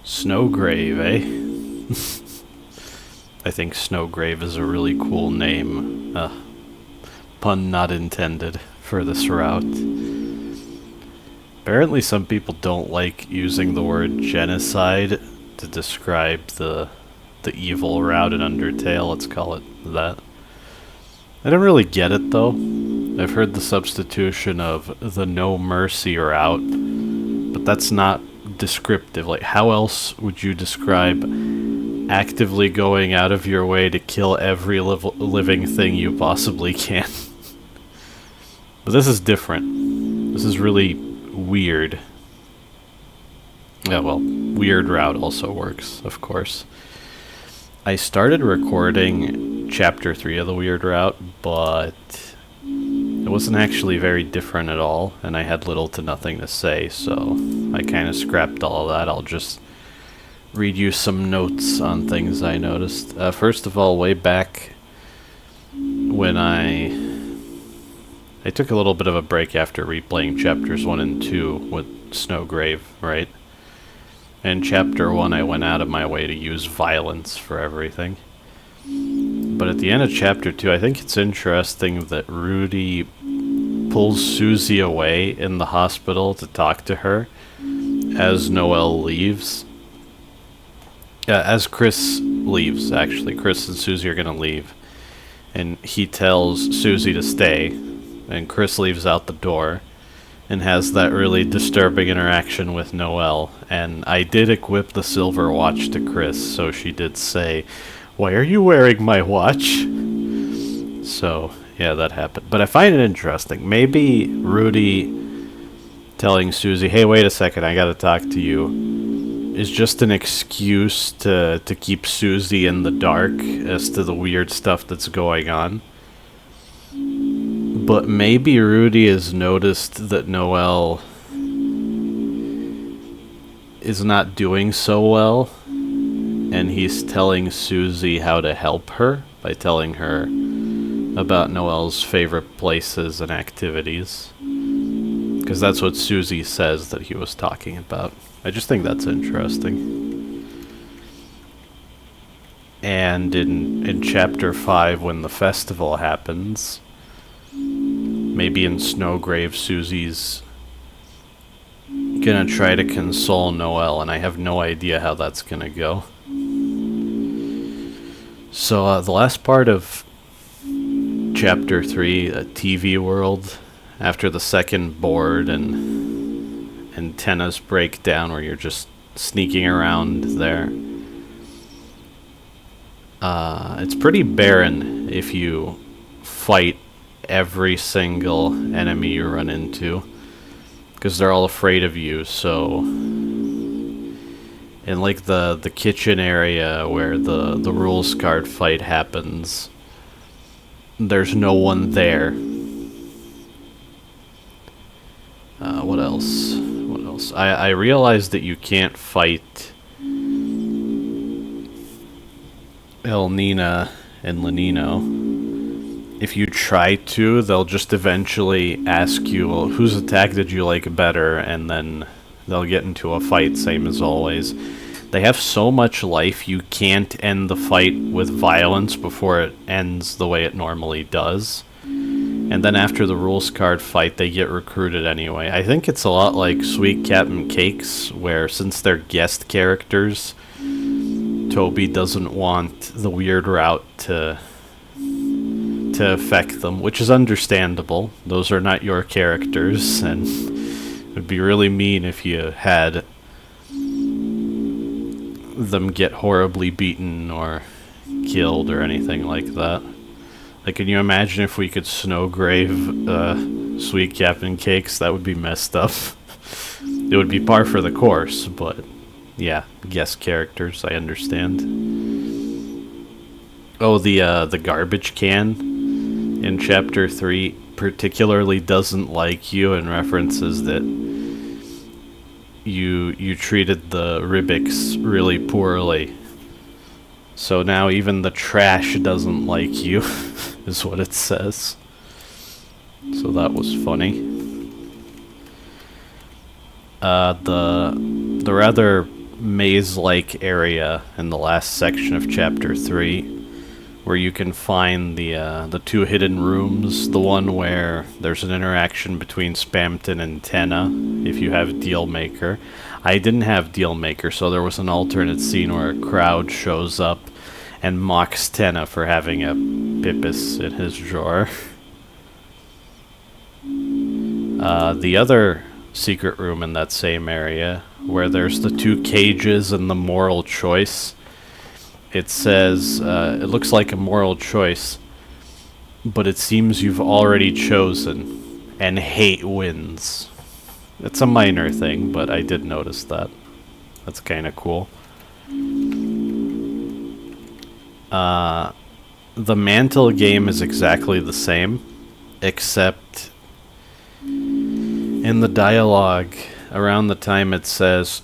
SNOWGRAVE, eh? I think SNOWGRAVE is a really cool name. Pun not intended for this route. Apparently some people don't like using the word genocide to describe the evil route in Undertale. Let's call it that. I don't really get it though. I've heard the substitution of the no mercy route, but that's not descriptive. Like, how else would you describe actively going out of your way to kill every living thing you possibly can? But this is different. This is really weird. Yeah, well, weird route also works, of course. I started recording Chapter 3 of the weird route, but it wasn't actually very different at all, and I had little to nothing to say, so I kind of scrapped all of that. I'll just read you some notes on things I noticed. First of all, way back when I took a little bit of a break after replaying Chapters 1 and 2 with SNOWGRAVE, right? In Chapter 1, I went out of my way to use violence for everything. But at the end of Chapter 2, I think it's interesting that Rudy pulls Susie away in the hospital to talk to her as Noelle leaves. As Chris leaves, actually. Chris and Susie are going to leave. And he tells Susie to stay. And Chris leaves out the door and has that really disturbing interaction with Noelle. And I did equip the silver watch to Chris, so she did say, "Why are you wearing my watch?" So, yeah, that happened. But I find it interesting. Maybe Rudy telling Susie, "Hey, wait a second, I gotta talk to you," is just an excuse to keep Susie in the dark as to the weird stuff that's going on. But maybe Rudy has noticed that Noelle is not doing so well, and he's telling Susie how to help her by telling her about Noelle's favorite places and activities. Because that's what Susie says that he was talking about. I just think that's interesting. And in Chapter 5, when the festival happens, maybe in SNOWGRAVE, Susie's gonna try to console Noelle, and I have no idea how that's gonna go. So the last part of Chapter 3, TV World, after the second board and Tenna's breakdown, where you're just sneaking around there. It's pretty barren if you fight every single enemy you run into, because they're all afraid of you. So in like the kitchen area where the rules card fight happens, there's no one there. What else? I realized that you can't fight Elnina and Lenino. If you try to, they'll just eventually ask you, well, whose attack did you like better? And then they'll get into a fight, same as always. They have so much life, you can't end the fight with violence before it ends the way it normally does. And then after the rules card fight, they get recruited anyway. I think it's a lot like Sweet Cap'n Cakes, where since they're guest characters, Toby doesn't want the weird route to affect them, which is understandable. Those are not your characters, and it would be really mean if you had them get horribly beaten or killed or anything like that. Like, can you imagine if we could SNOWGRAVE Sweet Cap'n Cakes? That would be messed up. It would be par for the course, but yeah, guest characters, I understand. Oh, the garbage can in Chapter 3 particularly doesn't like you and references that you treated the Ribics really poorly. So now even the trash doesn't like you, is what it says. So that was funny. The rather maze-like area in the last section of Chapter 3, where you can find the two hidden rooms, the one where there's an interaction between Spamton and Tenna, if you have Dealmaker. I didn't have Dealmaker, so there was an alternate scene where a crowd shows up and mocks Tenna for having a Pippus in his drawer. The other secret room in that same area, where there's the two cages and the moral choice, it says, it looks like a moral choice, but it seems you've already chosen, and hate wins. It's a minor thing, but I did notice that. That's kind of cool. The mantle game is exactly the same, except in the dialogue around the time it says,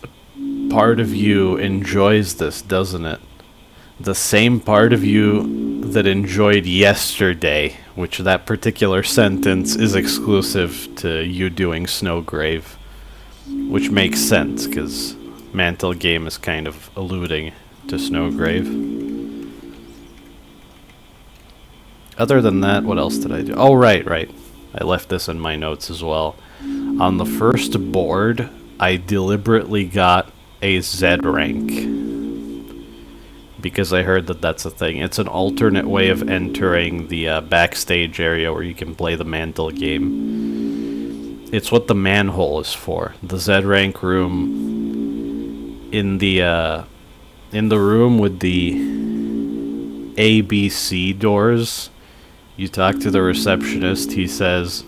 part of you enjoys this, doesn't it? The same part of you that enjoyed yesterday, which that particular sentence is exclusive to you doing SNOWGRAVE, which makes sense, because mantle game is kind of alluding to SNOWGRAVE. Other than that, what else did I do? Oh, right. I left this in my notes as well. On the first board, I deliberately got a Z rank, because I heard that that's a thing. It's an alternate way of entering the backstage area where you can play the mantle game. It's what the manhole is for. The Z rank room in the room with the ABC doors. You talk to the receptionist. He says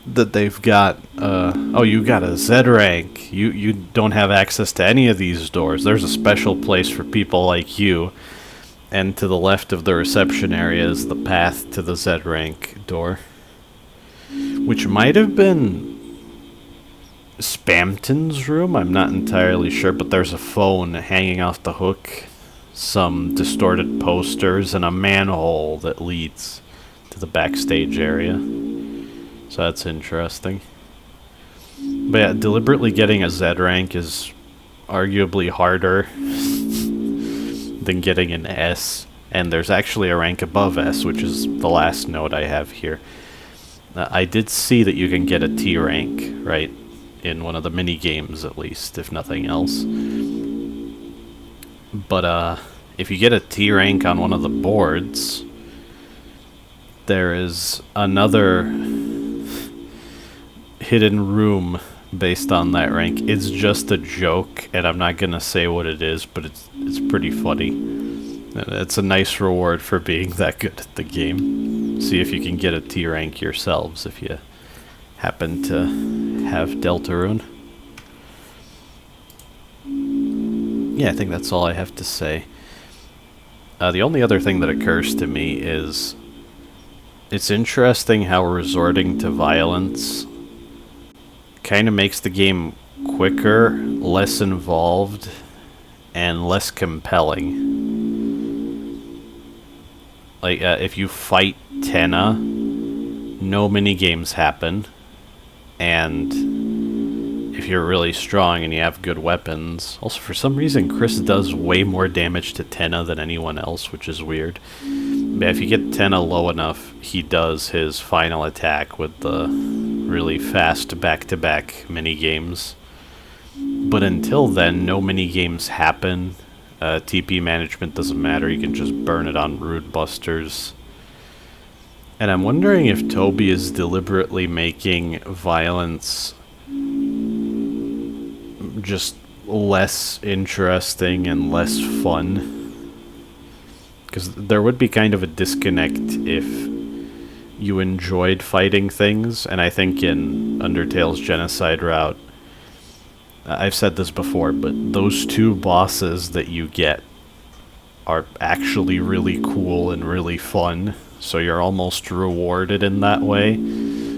that they've got oh, you got a Z rank. You don't have access to any of these doors. There's a special place for people like you. And to the left of the reception area is the path to the Z rank door, which might have been Spamton's room. I'm not entirely sure, but there's a phone hanging off the hook, some distorted posters, and a manhole that leads to the backstage area. So that's interesting. But yeah, deliberately getting a Z rank is arguably harder than getting an S. And there's actually a rank above S, which is the last note I have here. I did see that you can get a T rank, right? In one of the mini games, at least, if nothing else. But if you get a T rank on one of the boards, there is another hidden room based on that rank. It's just a joke, and I'm not gonna say what it is, but it's pretty funny. It's a nice reward for being that good at the game. See if you can get a T rank yourselves if you happen to have Deltarune. Yeah, I think that's all I have to say. The only other thing that occurs to me is it's interesting how resorting to violence kind of makes the game quicker, less involved, and less compelling. Like, if you fight Tenna, no minigames happen, and if you're really strong and you have good weapons... Also, for some reason, Chris does way more damage to Tenna than anyone else, which is weird. But if you get Tenna low enough, he does his final attack with the really fast back-to-back minigames. But until then, no minigames happen. TP management doesn't matter, you can just burn it on Rude Busters. And I'm wondering if Toby is deliberately making violence just less interesting and less fun. Because there would be kind of a disconnect if you enjoyed fighting things, and I think in Undertale's Genocide route, I've said this before, but those two bosses that you get are actually really cool and really fun, so you're almost rewarded in that way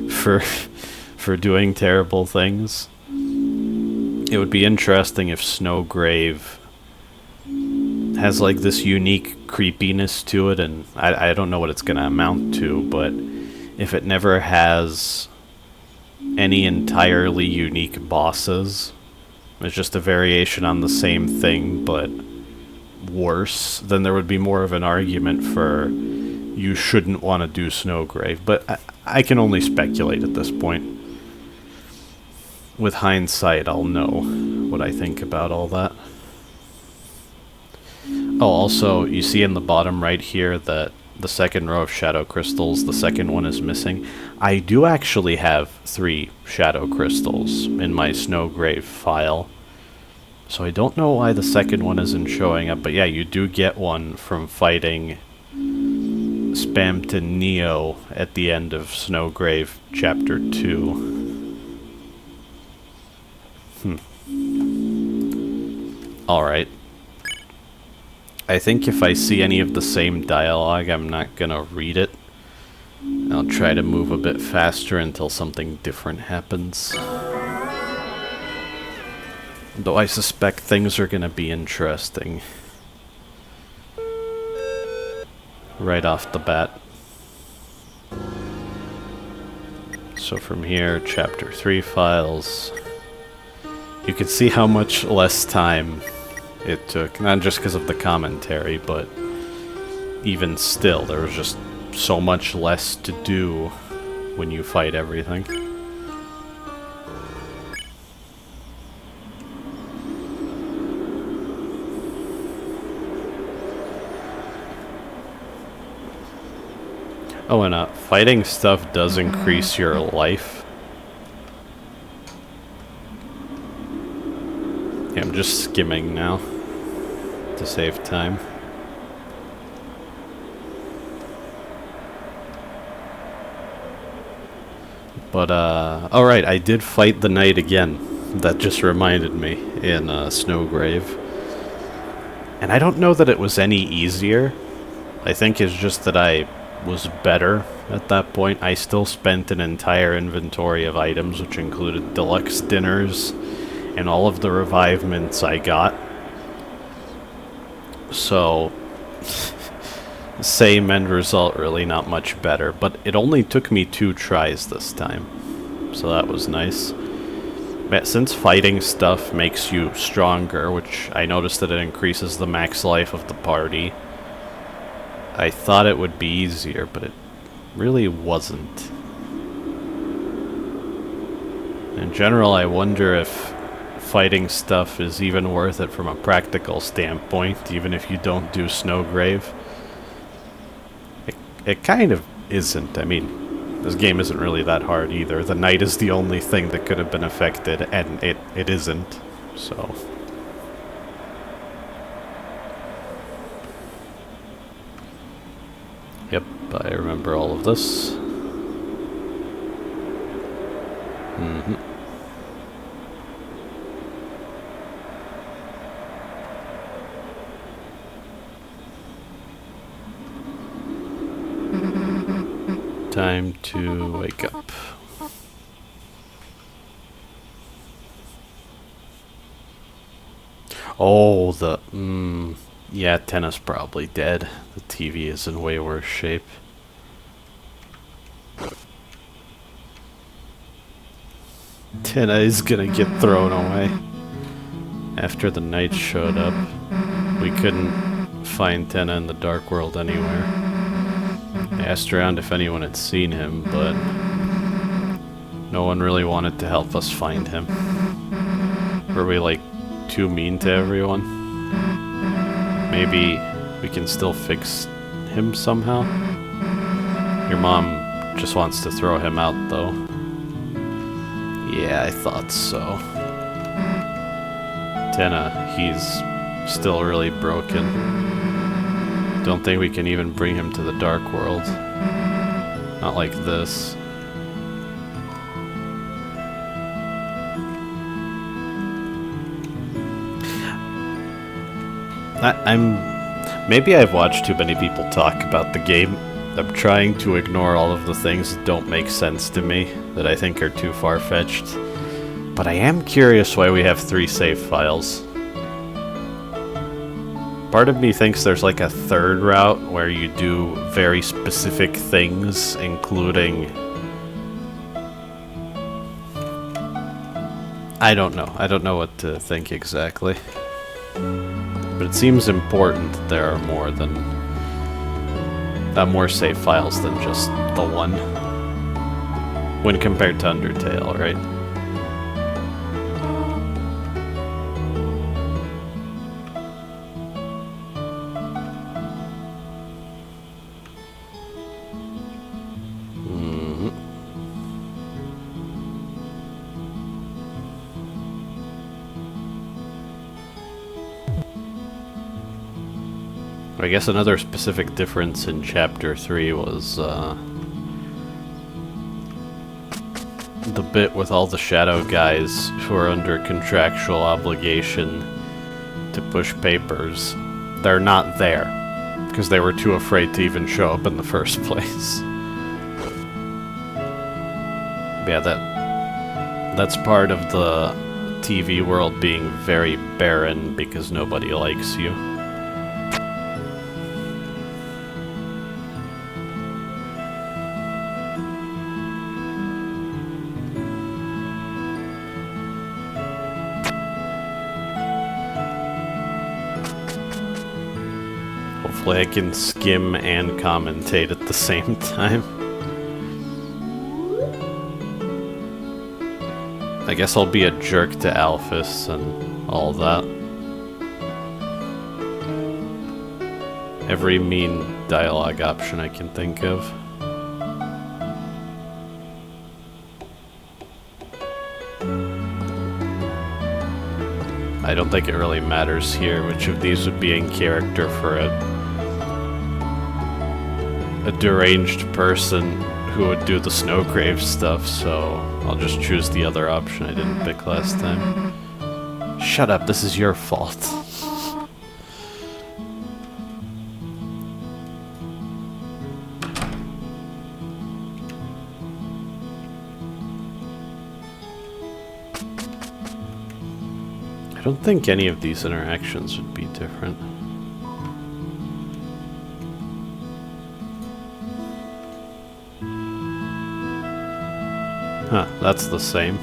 for doing terrible things. It would be interesting if SNOWGRAVE has like this unique creepiness to it, and I don't know what it's going to amount to, but if it never has any entirely unique bosses, It's just a variation on the same thing, but worse, then there would be more of an argument for you shouldn't want to do SNOWGRAVE. But I can only speculate at this point. With hindsight, I'll know what I think about all that. Oh, also, you see in the bottom right here that the second row of shadow crystals, the second one is missing. I do actually have 3 shadow crystals in my SNOWGRAVE file. So I don't know why the second one isn't showing up, but yeah, you do get one from fighting Spamton Neo at the end of SNOWGRAVE Chapter 2. Alright. I think if I see any of the same dialogue, I'm not gonna read it. I'll try to move a bit faster until something different happens. Though I suspect things are gonna be interesting. Right off the bat. So from here, Chapter 3 files. You can see how much less time it took. Not just because of the commentary, but even still, there was just so much less to do when you fight everything. Oh, and fighting stuff does increase your life. Yeah, I'm just skimming now to save time. But, alright, I did fight the knight again. That just reminded me in SNOWGRAVE. And I don't know that it was any easier. I think it's just that I was better at that point. I still spent an entire inventory of items, which included deluxe dinners and all of the revivements I got. So, same end result, really not much better. But it only took me 2 tries this time, so that was nice. But since fighting stuff makes you stronger, which I noticed that it increases the max life of the party, I thought it would be easier, but it really wasn't. In general, I wonder if fighting stuff is even worth it from a practical standpoint, even if you don't do SNOWGRAVE. It kind of isn't. I mean, this game isn't really that hard either. The knight is the only thing that could have been affected, and it isn't, so... Yep, I remember all of this. Time to wake up. Oh, yeah, Tenna's probably dead. The TV is in way worse shape. Tenna is gonna get thrown away. After the knight showed up, we couldn't find Tenna in the dark world anywhere. I asked around if anyone had seen him, but no one really wanted to help us find him. Were we, like, too mean to everyone? Maybe we can still fix him somehow? Your mom just wants to throw him out, though. Yeah, I thought so. Tenna, he's still really broken. Don't think we can even bring him to the dark world. Not like this. Maybe I've watched too many people talk about the game. I'm trying to ignore all of the things that don't make sense to me, that I think are too far-fetched. But I am curious why we have 3 save files. Part of me thinks there's like a third route where you do very specific things, including I don't know. I don't know what to think exactly. But it seems important that there are more save files than just the one. When compared to Undertale, right? I guess another specific difference in Chapter 3 was the bit with all the shadow guys who are under contractual obligation to push papers. They're not there, because they were too afraid to even show up in the first place. Yeah, that's part of the TV world being very barren because nobody likes you. Hopefully I can skim and commentate at the same time. I guess I'll be a jerk to Alphys and all that. Every mean dialogue option I can think of. I don't think it really matters here which of these would be in character for a deranged person who would do the SNOWGRAVE stuff, so I'll just choose the other option I didn't pick last time. Shut up, this is your fault. I don't think any of these interactions would be different. Huh, that's the same.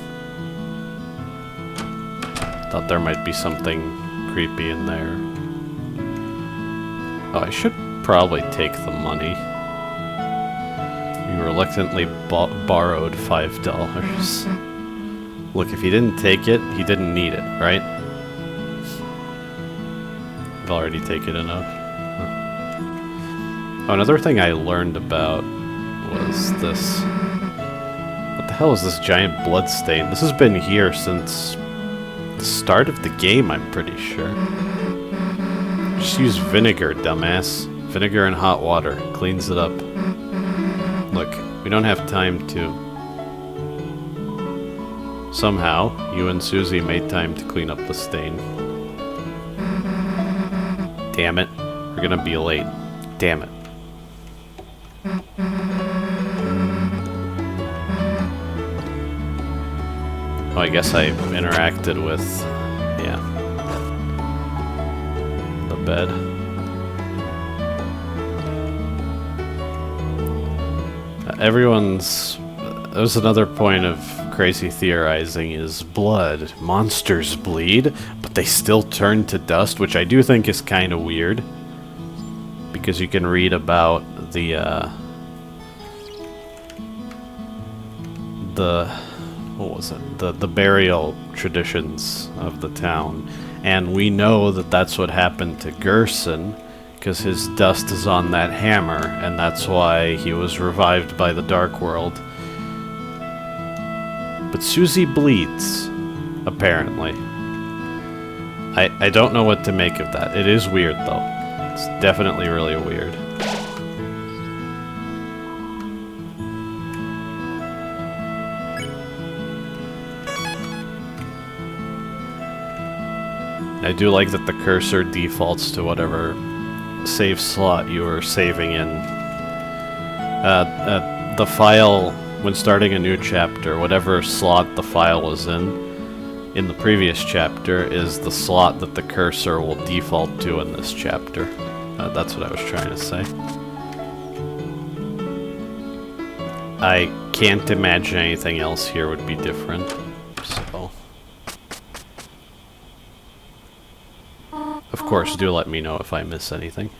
Thought there might be something creepy in there. Oh, I should probably take the money. You reluctantly borrowed $5. Look, if he didn't take it, he didn't need it, right? I've already taken enough. Huh. Oh, another thing I learned about was this. What the hell is this giant blood stain? This has been here since the start of the game, I'm pretty sure. Just use vinegar, dumbass. Vinegar and hot water. Cleans it up. Look, we don't have time to... Somehow, you and Susie made time to clean up the stain. Damn it. We're gonna be late. Damn it. Oh, I guess I interacted with... yeah. The bed. Everyone's... That was another point of crazy theorizing is blood. Monsters bleed, but they still turn to dust, which I do think is kind of weird. Because you can read about the what was it? The burial traditions of the town. And we know that that's what happened to Gerson, because his dust is on that hammer, and that's why he was revived by the Dark World. But Susie bleeds, apparently. I don't know what to make of that. It is weird, though. It's definitely really weird. I do like that the cursor defaults to whatever save slot you were saving in. The file, when starting a new chapter, whatever slot the file was in the previous chapter, is the slot that the cursor will default to in this chapter. That's what I was trying to say. I can't imagine anything else here would be different, so... Of course, do let me know if I miss anything.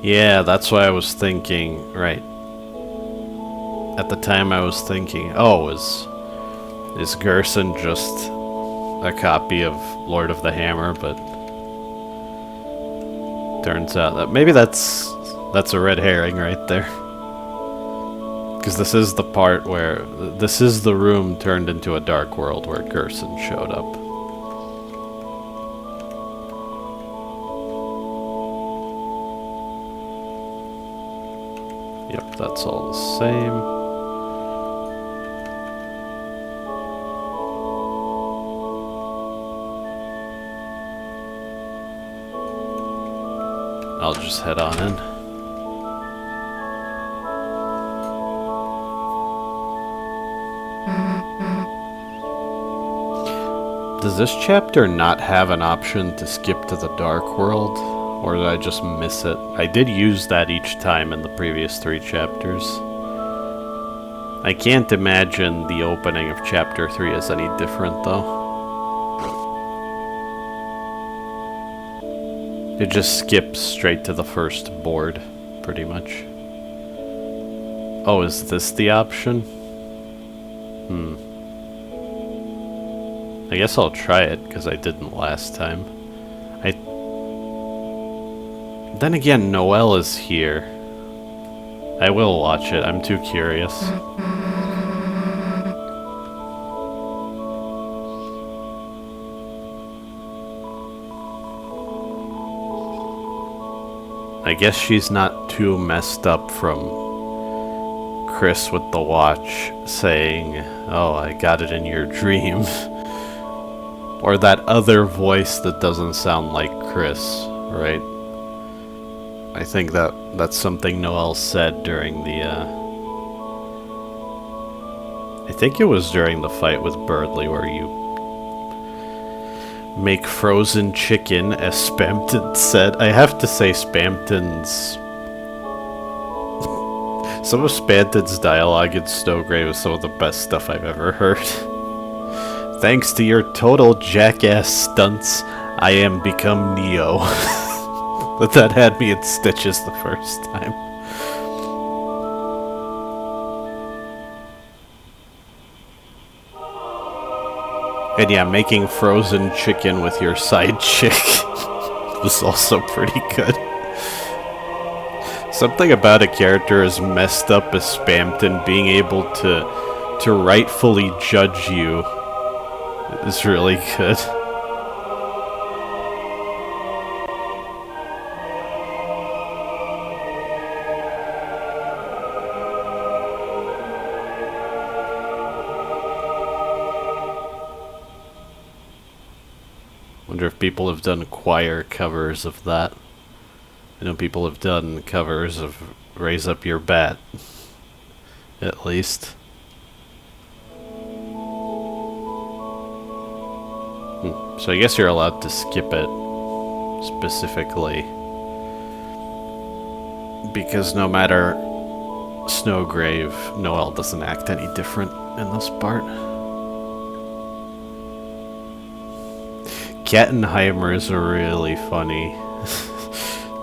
Yeah, that's why I was thinking, right. At the time I was thinking, oh, is Gerson just a copy of Lord of the Hammer, but turns out that maybe that's a red herring right there. Because this is the part where, this is the room turned into a dark world where Gerson showed up. Yep, that's all the same. I'll just head on in. Does this chapter not have an option to skip to the Dark World? Or did I just miss it? I did use that each time in the previous 3 chapters. I can't imagine the opening of chapter 3 is any different though. It just skips straight to the first board, pretty much. Oh, is this the option? I guess I'll try it, because I didn't last time. Then again, Noelle is here. I will watch it, I'm too curious. I guess she's not too messed up from Chris with the watch saying, oh, I got it in your dream. Or that other voice that doesn't sound like Chris, right? I think that's something Noelle said during the, I think it was during the fight with Birdley where you make frozen chicken, as Spamton said. I have to say Spamton's... some of Spamton's dialogue in SNOWGRAVE is some of the best stuff I've ever heard. Thanks to your total jackass stunts, I am become Neo. But that had me in stitches the first time. And yeah, making frozen chicken with your side chick was also pretty good. Something about a character as messed up as Spamton being able to rightfully judge you is really good. Wonder if people have done choir covers of that. I know people have done covers of Raise Up Your Bat, at least. So I guess you're allowed to skip it, specifically. Because no matter SNOWGRAVE, Noelle doesn't act any different in this part. Kattenheimer is a really funny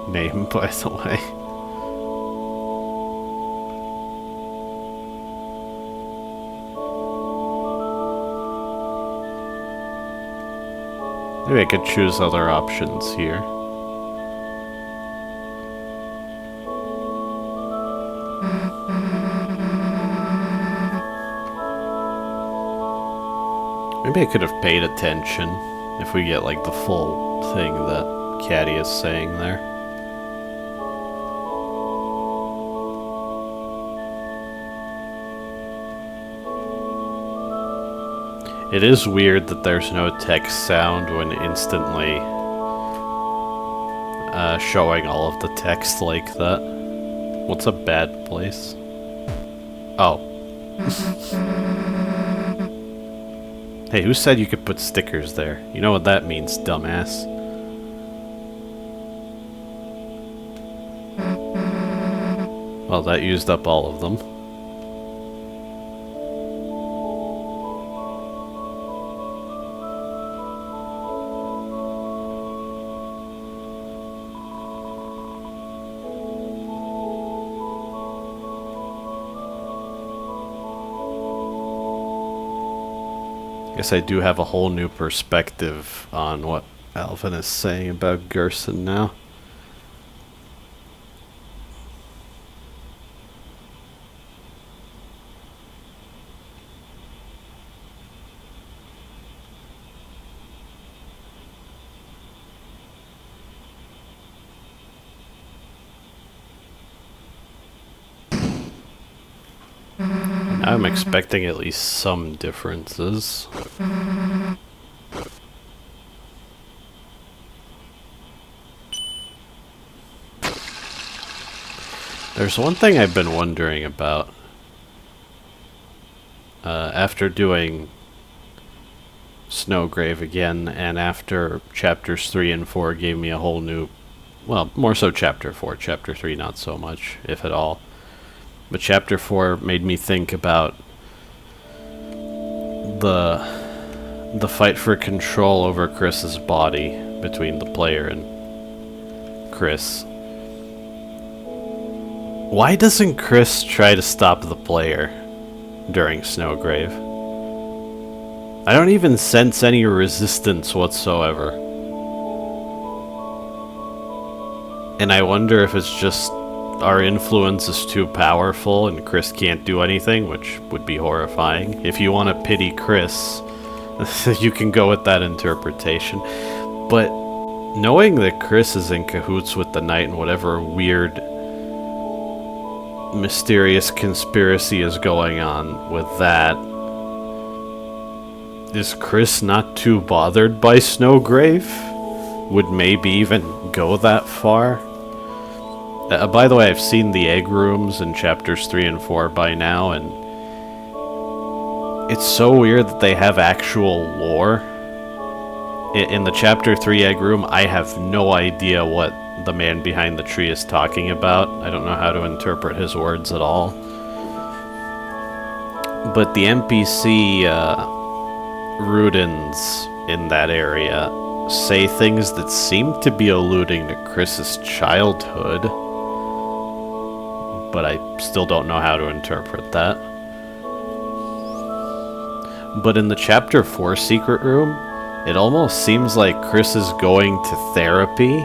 name, by the way. Maybe I could choose other options here. Maybe I could have paid attention if we get like the full thing that Caddy is saying there. It is weird that there's no text sound when instantly showing all of the text like that. What's a bad place? Oh. Hey, who said you could put stickers there? You know what that means, dumbass. Well, that used up all of them. Guess I do have a whole new perspective on what Alvin is saying about Gerson now. I'm expecting at least some differences. There's one thing I've been wondering about. After doing SNOWGRAVE again, and after chapters 3 and 4 gave me a whole new... Well, more so chapter 4. Chapter 3 not so much, if at all. But chapter 4 made me think about the fight for control over Chris's body between the player and Chris. Why doesn't Chris try to stop the player during SNOWGRAVE? I don't even sense any resistance whatsoever. And I wonder if it's just our influence is too powerful and Chris can't do anything, which would be horrifying. If you want to pity Chris, you can go with that interpretation. But knowing that Chris is in cahoots with the Knight and whatever weird, mysterious conspiracy is going on with that, is Chris not too bothered by SNOWGRAVE? Would maybe even go that far? By the way, I've seen the egg rooms in chapters 3 and 4 by now, and it's so weird that they have actual lore. In the chapter 3 egg room, I have no idea what the man behind the tree is talking about. I don't know how to interpret his words at all. But the NPC Rudins in that area say things that seem to be alluding to Chris's childhood. But I still don't know how to interpret that. But in the Chapter 4 secret room, it almost seems like Chris is going to therapy.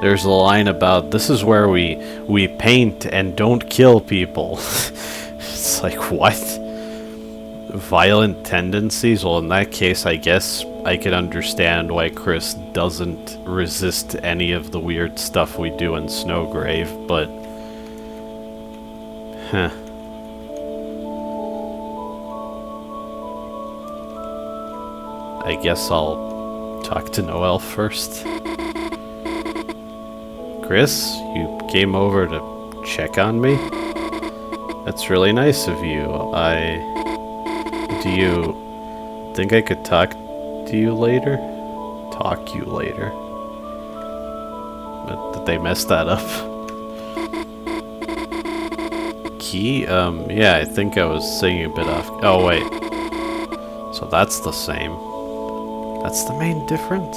There's a line about, this is where we paint and don't kill people. It's like, what? Violent tendencies? Well, in that case, I guess I could understand why Chris doesn't resist any of the weird stuff we do in SNOWGRAVE, but... Huh. I guess I'll talk to Noelle first. Chris, you came over to check on me? That's really nice of you. Do you think I could talk to you later? Talk you later. But did they mess that up? Key? Yeah, I think I was singing a bit off. Oh, wait. So that's the same. That's the main difference?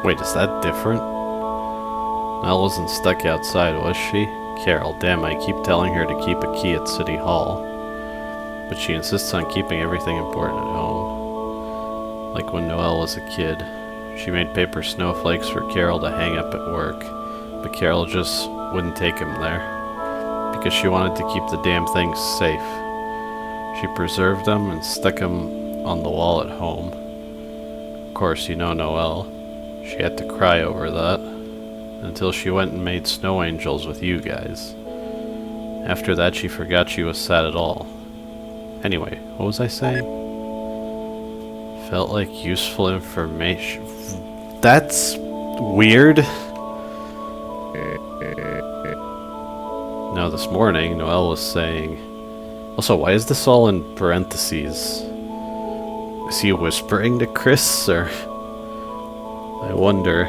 Wait, is that different? Noelle wasn't stuck outside, was she? Carol, damn, I keep telling her to keep a key at City Hall. But she insists on keeping everything important at home. Like when Noelle was a kid. She made paper snowflakes for Carol to hang up at work. But Carol just wouldn't take him there. Because she wanted to keep the damn things safe. She preserved them and stuck them on the wall at home. Of course, you know Noelle. She had to cry over that. until she went and made snow angels with you guys. After that, she forgot she was sad at all. Anyway, what was I saying? Felt like useful information. That's weird. Now this morning, Noelle was saying... Also, why is this all in parentheses? Is he whispering to Chris, or... I wonder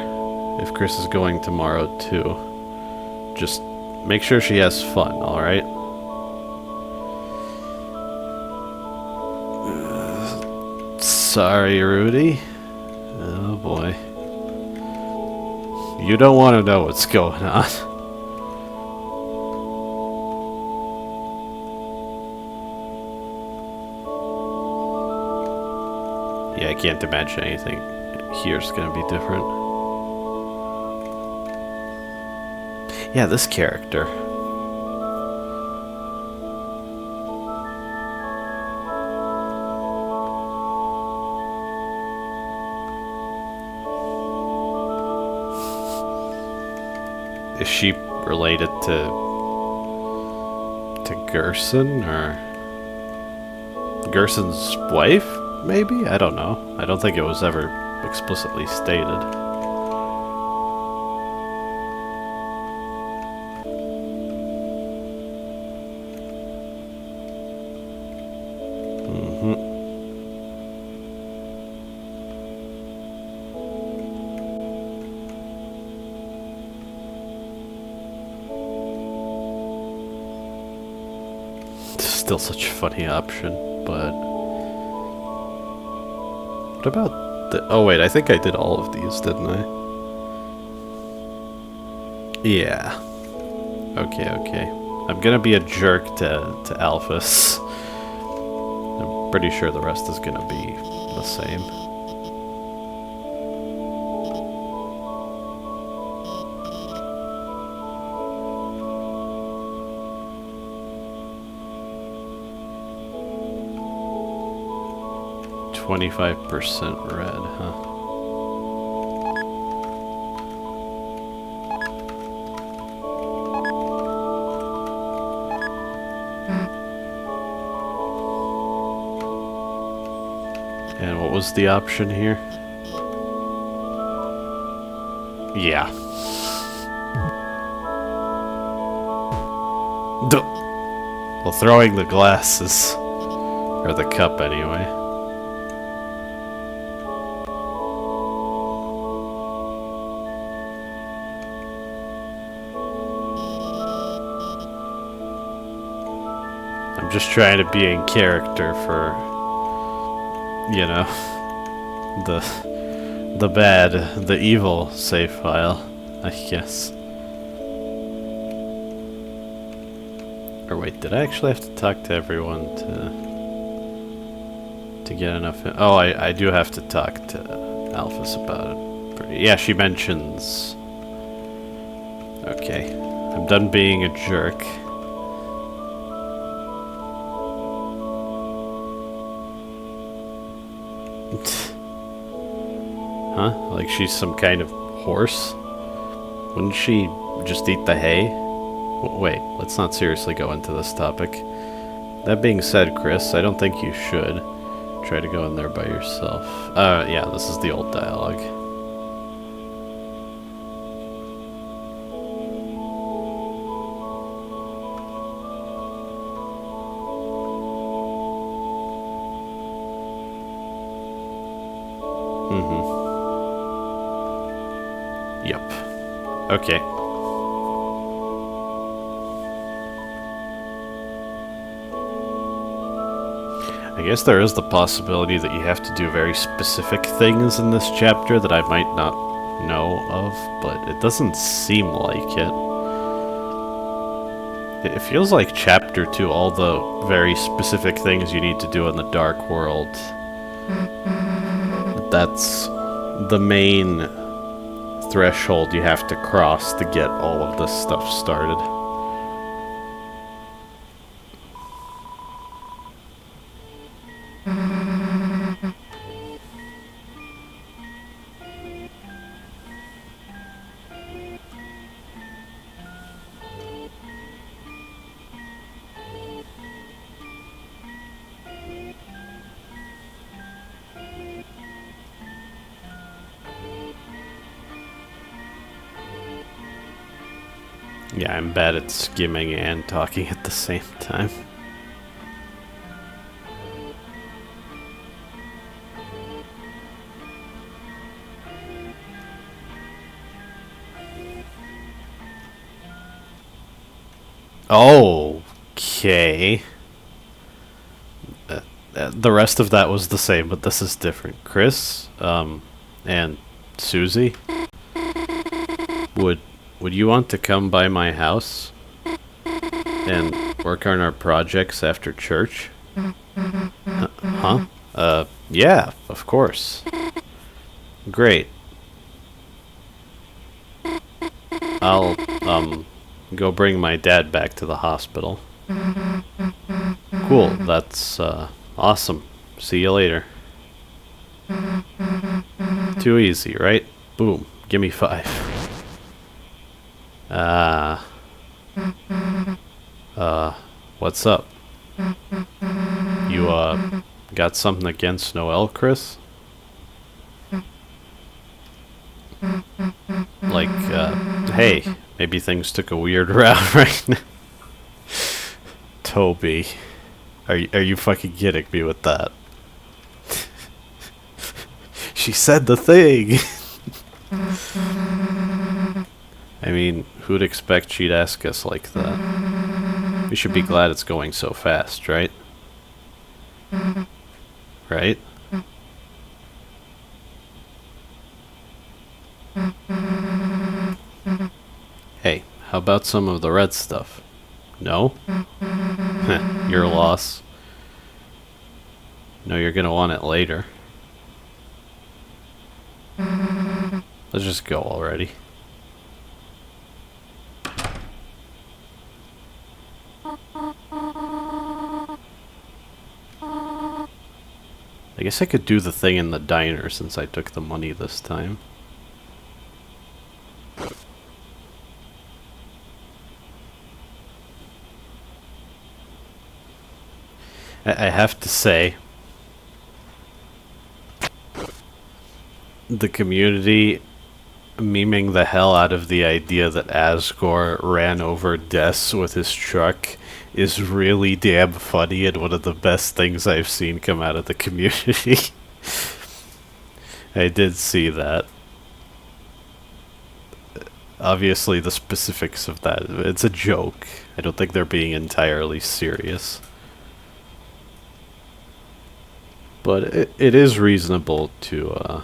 if Chris is going tomorrow, too. Just make sure she has fun, alright? Sorry, Rudy. Oh, boy. You don't want to know what's going on. Yeah, I can't imagine anything here's gonna be different. Yeah, this character. Is she related to Gerson, or Gerson's wife? Maybe? I don't know. I don't think it was ever explicitly stated. Still such a funny option, but... What about the... Oh wait, I think I did all of these, didn't I? Yeah. Okay. I'm gonna be a jerk to Alphys. I'm pretty sure the rest is gonna be the same. %5% red, huh? And what was the option here? Yeah. Well, throwing the glasses, or the cup anyway. I'm just trying to be in character for, you know, the evil save file, I guess. Or wait, did I actually have to talk to everyone to get enough? Oh, I do have to talk to Alphys about it. Yeah, she mentions. Okay, I'm done being a jerk. Huh? Like she's some kind of horse? Wouldn't she just eat the hay? Wait, let's not seriously go into this topic. That being said, Chris, I don't think you should try to go in there by yourself. Yeah, this is the old dialogue. Yep. Okay. I guess there is the possibility that you have to do very specific things in this chapter that I might not know of, but it doesn't seem like it. It feels like chapter 2, all the very specific things you need to do in the Dark World. That's the main threshold you have to cross to get all of this stuff started. Yeah, I'm bad at skimming and talking at the same time. Okay. The rest of that was the same, but this is different. Chris, and Susie, would you want to come by my house and work on our projects after church? Huh? Yeah, of course. Great. I'll, go bring my dad back to the hospital. Cool, that's, awesome. See you later. Too easy, right? Boom. Give me 5. What's up? You, got something against Noelle, Chris? Like, hey, maybe things took a weird route right now. Toby. Are you fucking kidding me with that? She said the thing! I mean, who'd expect she'd ask us like that? We should be glad it's going so fast, right? Right? Hey, how about some of the red stuff? No? Your loss. No, you're gonna want it later. Let's just go already. I guess I could do the thing in the diner since I took the money this time. I have to say, the community memeing the hell out of the idea that Asgore ran over Des with his truck is really damn funny and one of the best things I've seen come out of the community. I did see that. Obviously the specifics of that, it's a joke. I don't think they're being entirely serious. But it is reasonable to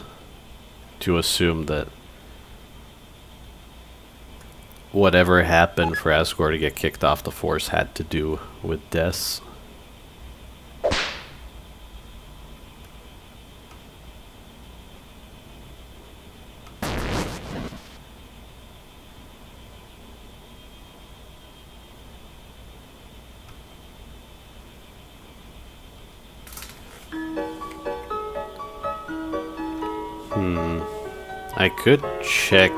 assume that whatever happened for Asgore to get kicked off the force had to do with Des. I could check.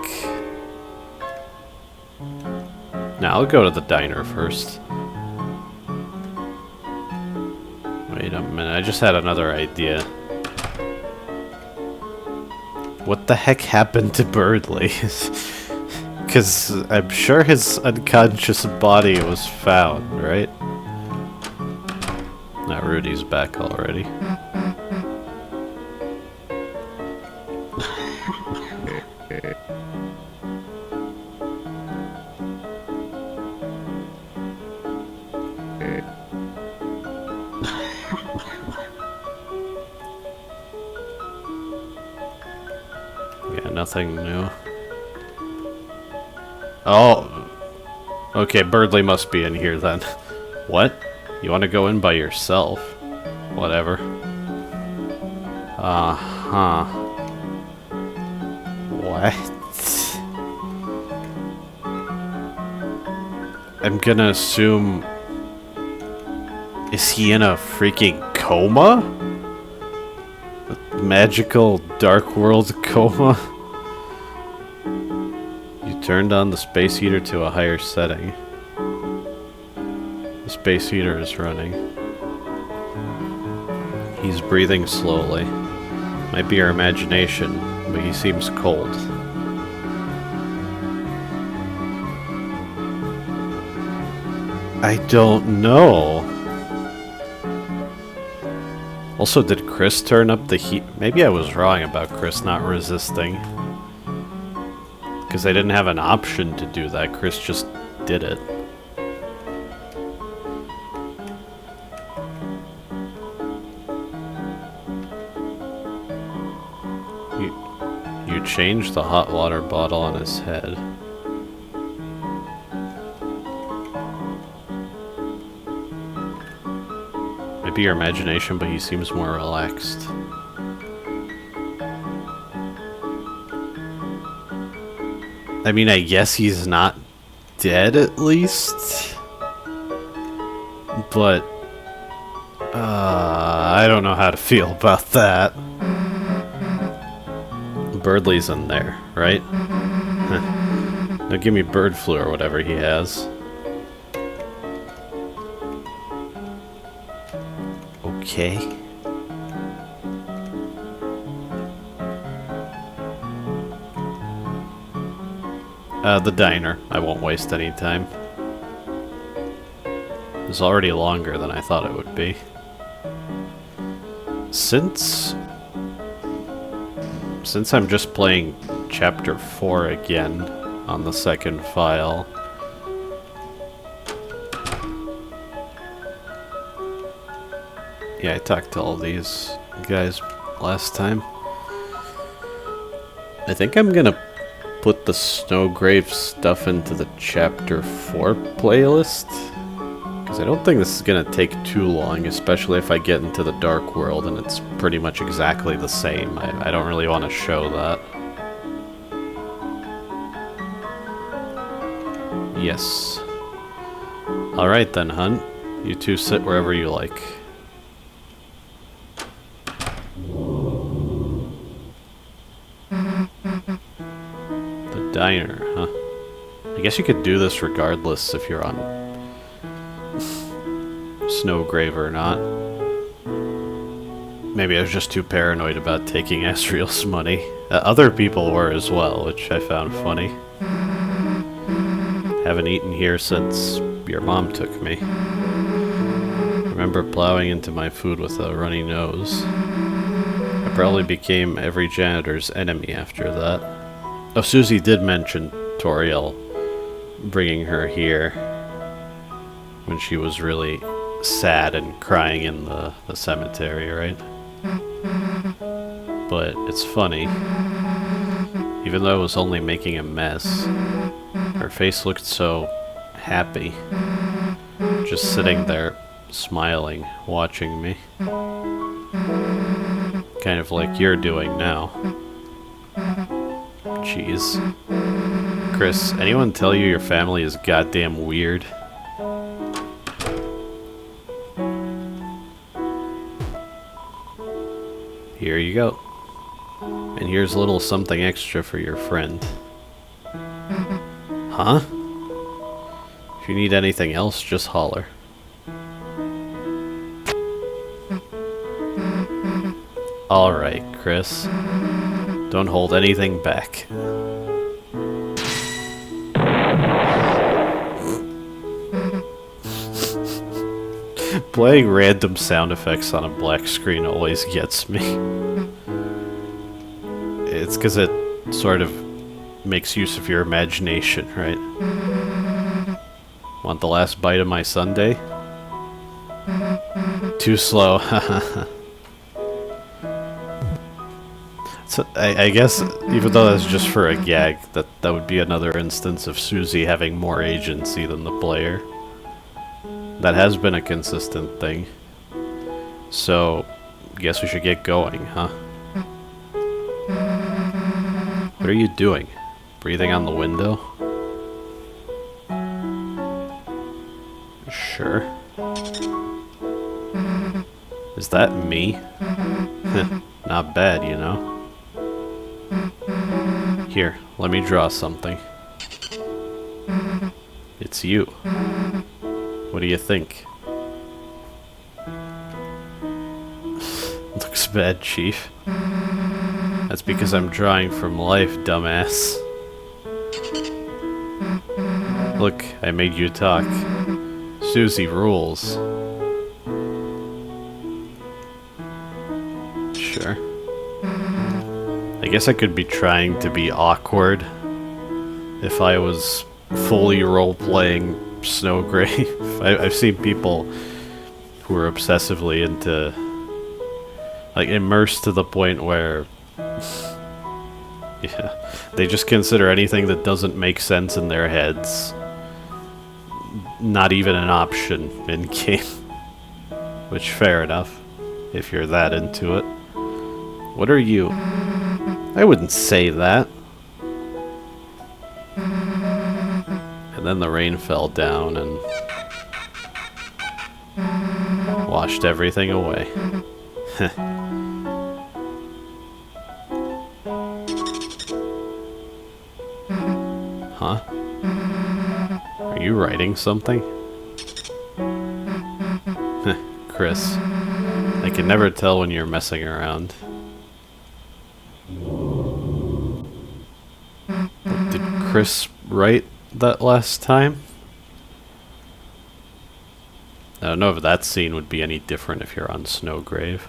Now I'll go to the diner first. Wait a minute, I just had another idea. What the heck happened to Birdley? Because I'm sure his unconscious body was found, right? Now Rudy's back already. Yeah, nothing new. Oh! Okay, Birdley must be in here then. What? You want to go in by yourself? Whatever. Uh-huh. What? I'm gonna assume... Is he in a freaking coma? A magical Dark World coma? You turned on the space heater to a higher setting. The space heater is running. He's breathing slowly. Might be your imagination, but he seems cold. I don't know. Also, did Chris turn up the heat? Maybe I was wrong about Chris not resisting. Because I didn't have an option to do that. Chris just did it. You changed the hot water bottle on his head. Maybe your imagination, but he seems more relaxed. I mean, I guess he's not dead at least. But I don't know how to feel about that. Birdley's in there, right? Now give me bird flu or whatever he has. Okay. The diner. I won't waste any time. It's already longer than I thought it would be. Since I'm just playing Chapter 4 again on the second file, yeah, I talked to all these guys last time. I think I'm gonna put the SNOWGRAVE stuff into the Chapter 4 playlist, because I don't think this is gonna take too long, especially if I get into the Dark World and it's pretty much exactly the same. I don't really want to show that. Yes. Alright then, Hunt. You two sit wherever you like. The diner, huh? I guess you could do this regardless if you're on SNOWGRAVE or not. Maybe I was just too paranoid about taking Asriel's money. Other people were as well, which I found funny. Haven't eaten here since your mom took me. Remember plowing into my food with a runny nose. I probably became every janitor's enemy after that. Oh, Susie did mention Toriel bringing her here when she was really sad and crying in the cemetery, right? But it's funny. Even though I was only making a mess, her face looked so happy. Just sitting there, smiling, watching me. Kind of like you're doing now. Jeez. Chris, anyone tell you your family is goddamn weird? Here you go. And here's a little something extra for your friend. Huh? If you need anything else, just holler. Alright, Chris. Don't hold anything back. Playing random sound effects on a black screen always gets me. It's because it sort of makes use of your imagination, right? Want the last bite of my sundae? Too slow. So I guess, even though that's just for a gag, that would be another instance of Susie having more agency than the player. That has been a consistent thing. So, guess we should get going, huh? What are you doing? Breathing on the window? Sure. Is that me? Not bad, you know? Here, let me draw something. It's you. What do you think? Looks bad, Chief. That's because I'm drawing from life, dumbass. Look, I made you talk. Susie rules. Sure. I guess I could be trying to be awkward if I was fully role-playing SNOWGRAVE. I've seen people who are obsessively into, like, immersed to the point where, yeah, they just consider anything that doesn't make sense in their heads not even an option in game. Which, fair enough, if you're that into it. What are you? I wouldn't say that. And then the rain fell down and washed everything away. Huh? Are you writing something? Chris, I can never tell when you're messing around. Did Chris write that last time? I don't know if that scene would be any different if you're on SNOWGRAVE.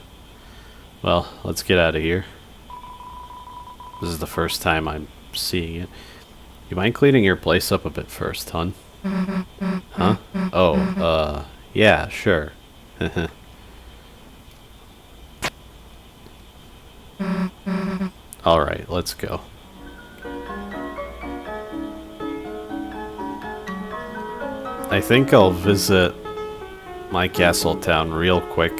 Well, let's get out of here. This is the first time I'm seeing it. You mind cleaning your place up a bit first, hon? Huh? Oh, yeah, sure. Alright, let's go. I think I'll visit my castle town real quick.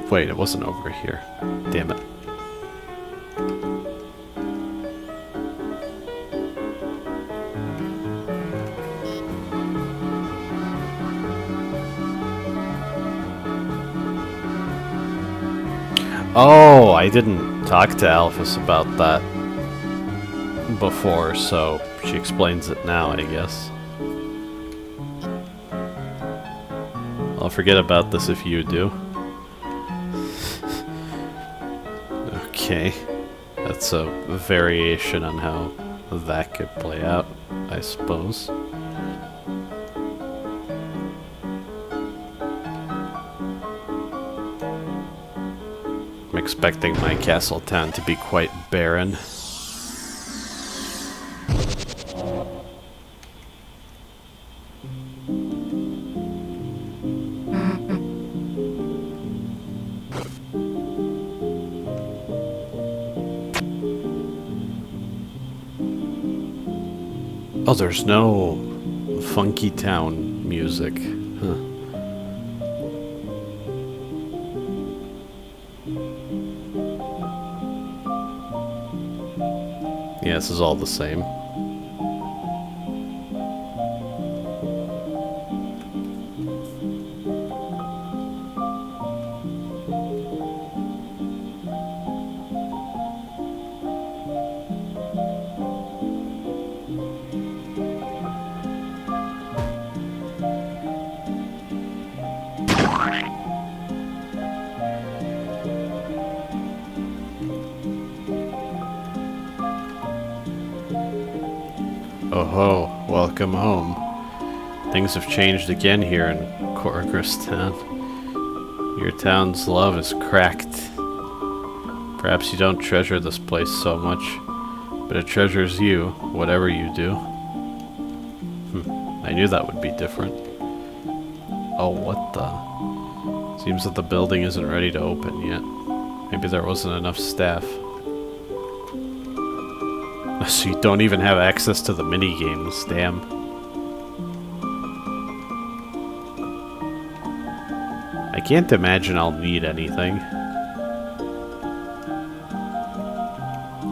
Wait, it wasn't over here. Damn it. Oh, I didn't talk to Alphys about that before, so she explains it now, I guess. I'll forget about this if you do. Okay. That's a variation on how that could play out, I suppose. I'm expecting my castle town to be quite barren. Oh, there's no funky town music. Huh. Yeah, this is all the same. Oh ho, welcome home. Things have changed again here in Coragris Town. Your town's love is cracked. Perhaps you don't treasure this place so much, but it treasures you, whatever you do. I knew that would be different. Oh, what the? Seems that the building isn't ready to open yet. Maybe there wasn't enough staff. So you don't even have access to the mini-games, damn. I can't imagine I'll need anything.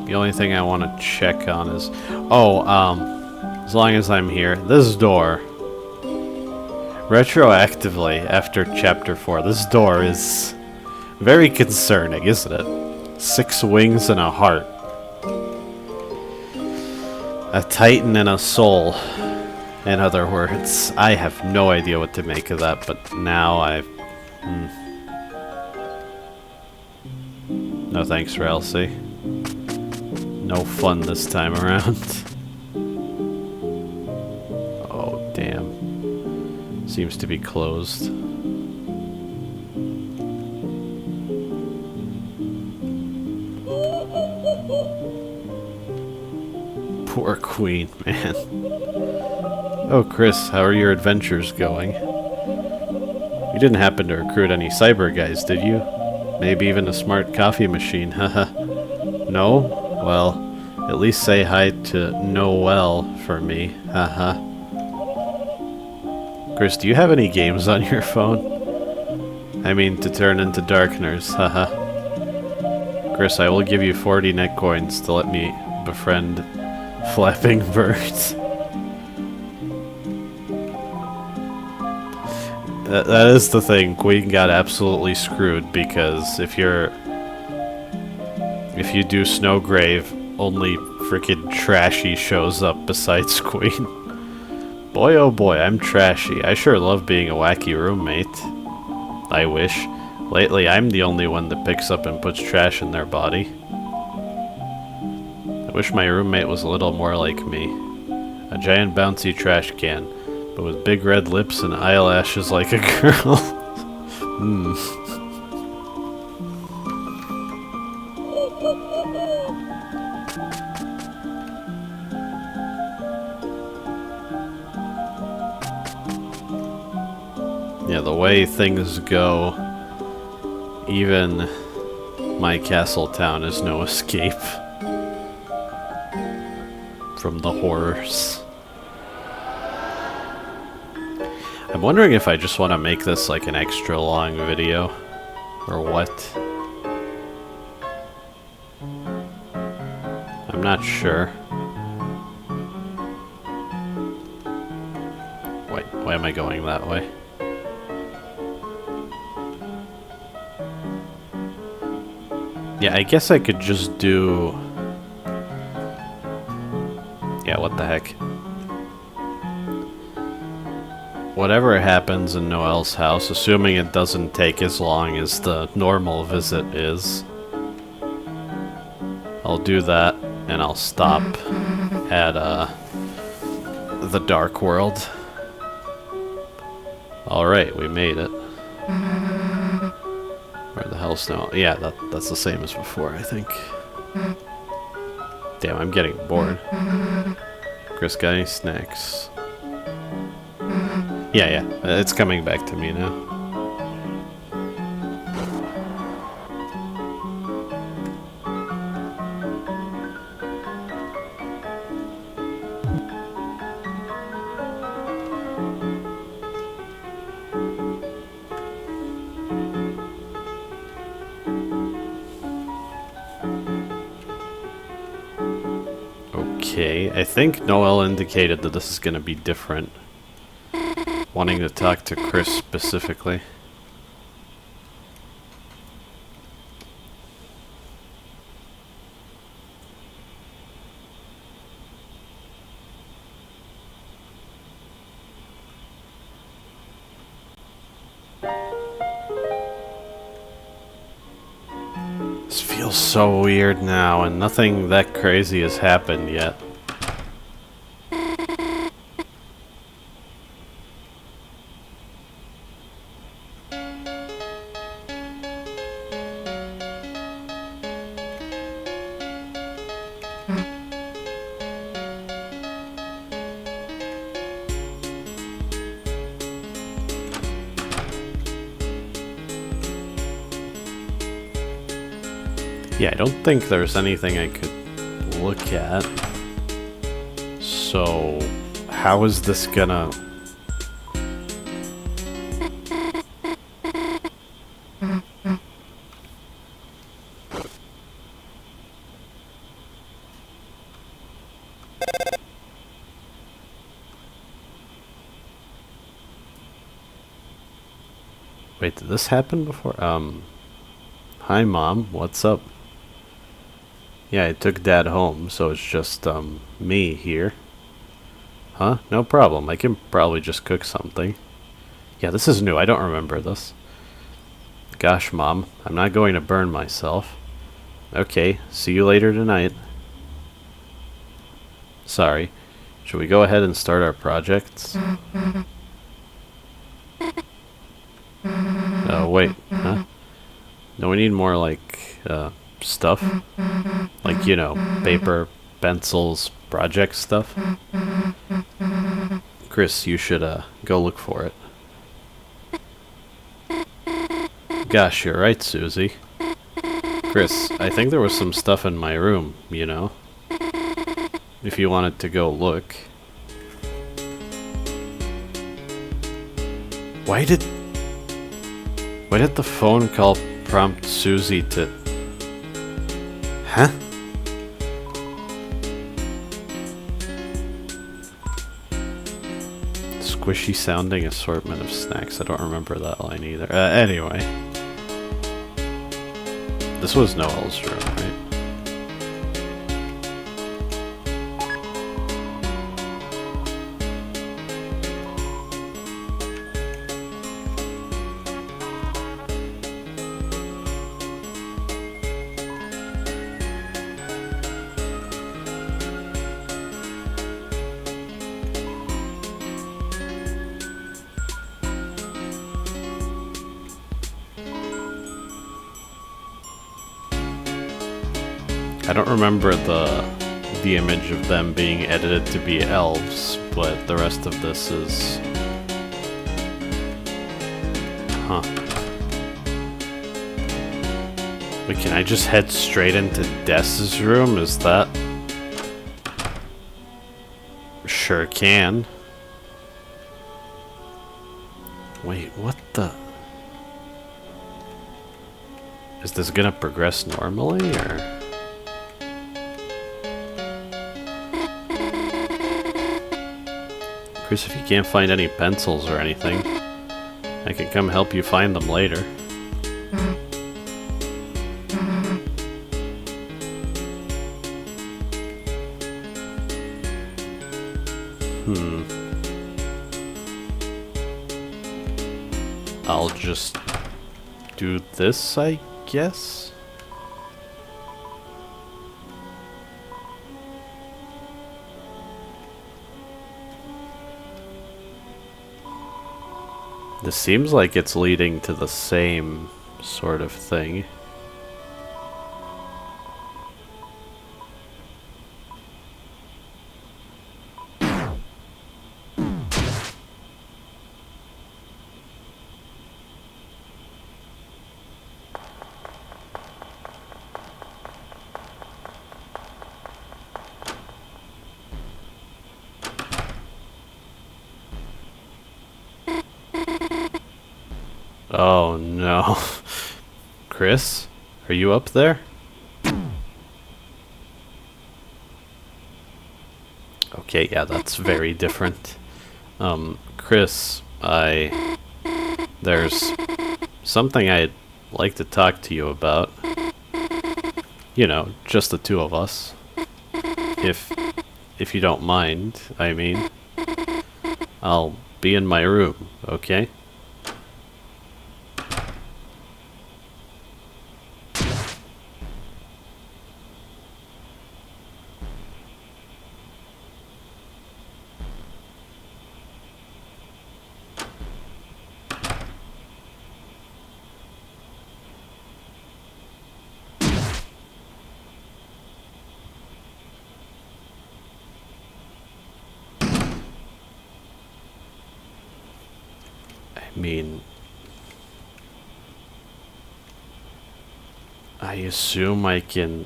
The only thing I want to check on is... Oh, as long as I'm here, this door... Retroactively, after Chapter 4, this door is very concerning, isn't it? 6 wings and a heart. A titan and a soul, in other words. I have no idea what to make of that, but now I've... No thanks, Ralsei. No fun this time around. Oh, Seems to be closed. Poor Queen, man. Oh, Chris, how are your adventures going? You didn't happen to recruit any cyber guys, did you? Maybe even a smart coffee machine, haha. No? Well, at least say hi to Noelle for me, haha. Chris, do you have any games on your phone? I mean, to turn into darkeners, haha. Chris, I will give you 40 net coins to let me befriend flapping birds. That is the thing. Queen got absolutely screwed because if you do SNOWGRAVE, only freaking Trashy shows up besides Queen. Boy oh boy, I'm Trashy. I sure love being a wacky roommate. I wish. Lately, I'm the only one that picks up and puts trash in their body. I wish my roommate was a little more like me. A giant bouncy trash can, but with big red lips and eyelashes like a girl. Yeah, the way things go, even my castle town is no escape from the horrors. I'm wondering if I just want to make this like an extra long video, or what. I'm not sure. Wait, why am I going that way? Yeah, I guess I could just do... Yeah, what the heck. Whatever happens in Noelle's house, assuming it doesn't take as long as the normal visit is, I'll do that, and I'll stop at the Dark World. Alright, we made it. Where the hell's Snow? Yeah, that's the same as before, I think. Damn, I'm getting bored. Chris, got any snacks? Yeah, it's coming back to me now. Okay, I think Noelle indicated that this is going to be different. Wanting to talk to Chris specifically. This feels so weird now, and nothing that crazy has happened yet. Yeah, I don't think there's anything I could look at. So, how is this gonna... Wait, did this happen before? Hi Mom, what's up? Yeah, I took Dad home, so it's just, me here. Huh? No problem. I can probably just cook something. Yeah, this is new. I don't remember this. Gosh, Mom. I'm not going to burn myself. Okay, see you later tonight. Sorry. Should we go ahead and start our projects? Wait, huh? No, we need more, like, stuff. Like, you know, paper, pencils, project stuff. Chris, you should, go look for it. Gosh, you're right, Susie. Chris, I think there was some stuff in my room, you know? If you wanted to go look. Why did the phone call prompt Susie to... Huh? Squishy sounding assortment of snacks. I don't remember that line either. Anyway. This was Noelle's room, right? I don't remember the image of them being edited to be elves, but the rest of this is... Huh. Wait, can I just head straight into Des's room? Is that... Sure can. Wait, what the... Is this gonna progress normally, or...? Chris, if you can't find any pencils or anything, I can come help you find them later. I'll just do this, I guess? This seems like it's leading to the same sort of thing. Oh no. Chris? Are you up there? Okay, yeah, that's very different. Chris, there's something I'd like to talk to you about. You know, just the two of us. If you don't mind, I mean. I'll be in my room, okay? I mean, I assume I can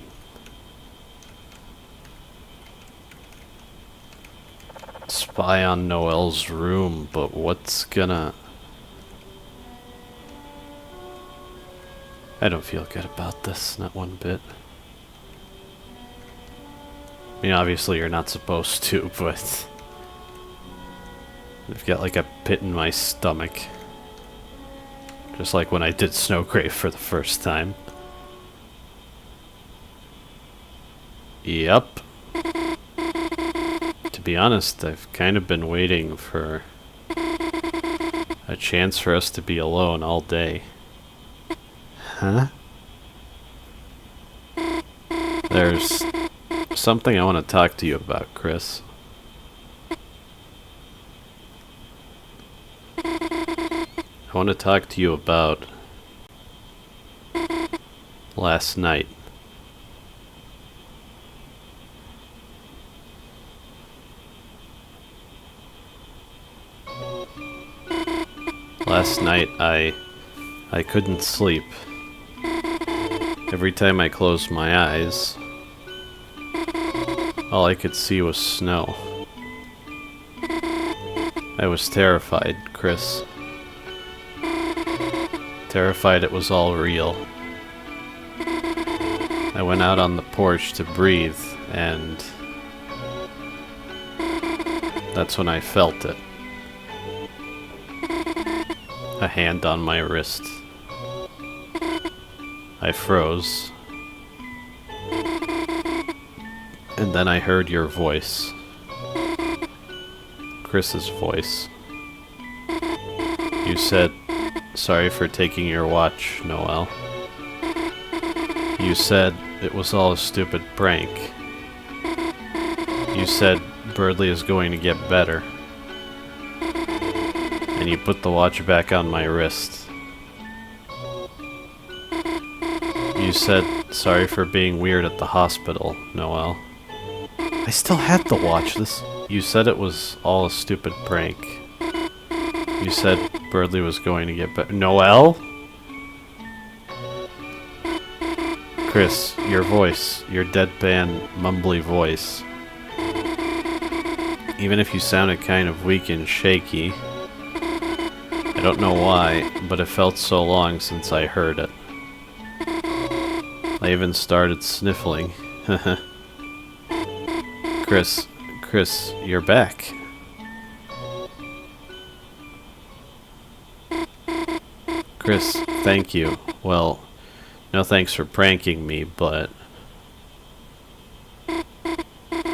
spy on Noelle's room, but what's gonna... I don't feel good about this, not one bit. I mean, obviously you're not supposed to, but... I've got like a pit in my stomach. Just like when I did SNOWGRAVE for the first time. Yup. To be honest, I've kind of been waiting for a chance for us to be alone all day. Huh? There's something I want to talk to you about, Chris. I want to talk to you about last night. Last night I couldn't sleep. Every time I closed my eyes, all I could see was snow. I was terrified, Chris. Terrified it was all real. I went out on the porch to breathe, and that's when I felt it. A hand on my wrist. I froze. And then I heard your voice. Chris's voice. You said, "Sorry for taking your watch, Noelle." You said it was all a stupid prank. You said Birdley is going to get better. And you put the watch back on my wrist. You said, "Sorry for being weird at the hospital, Noelle." I still had the watch. You said it was all a stupid prank. You said Birdley was going to get better. Noelle? Chris, your voice, your deadpan, mumbly voice. Even if you sounded kind of weak and shaky, I don't know why, but it felt so long since I heard it. I even started sniffling. Chris, you're back. Chris, thank you. Well, no thanks for pranking me, but...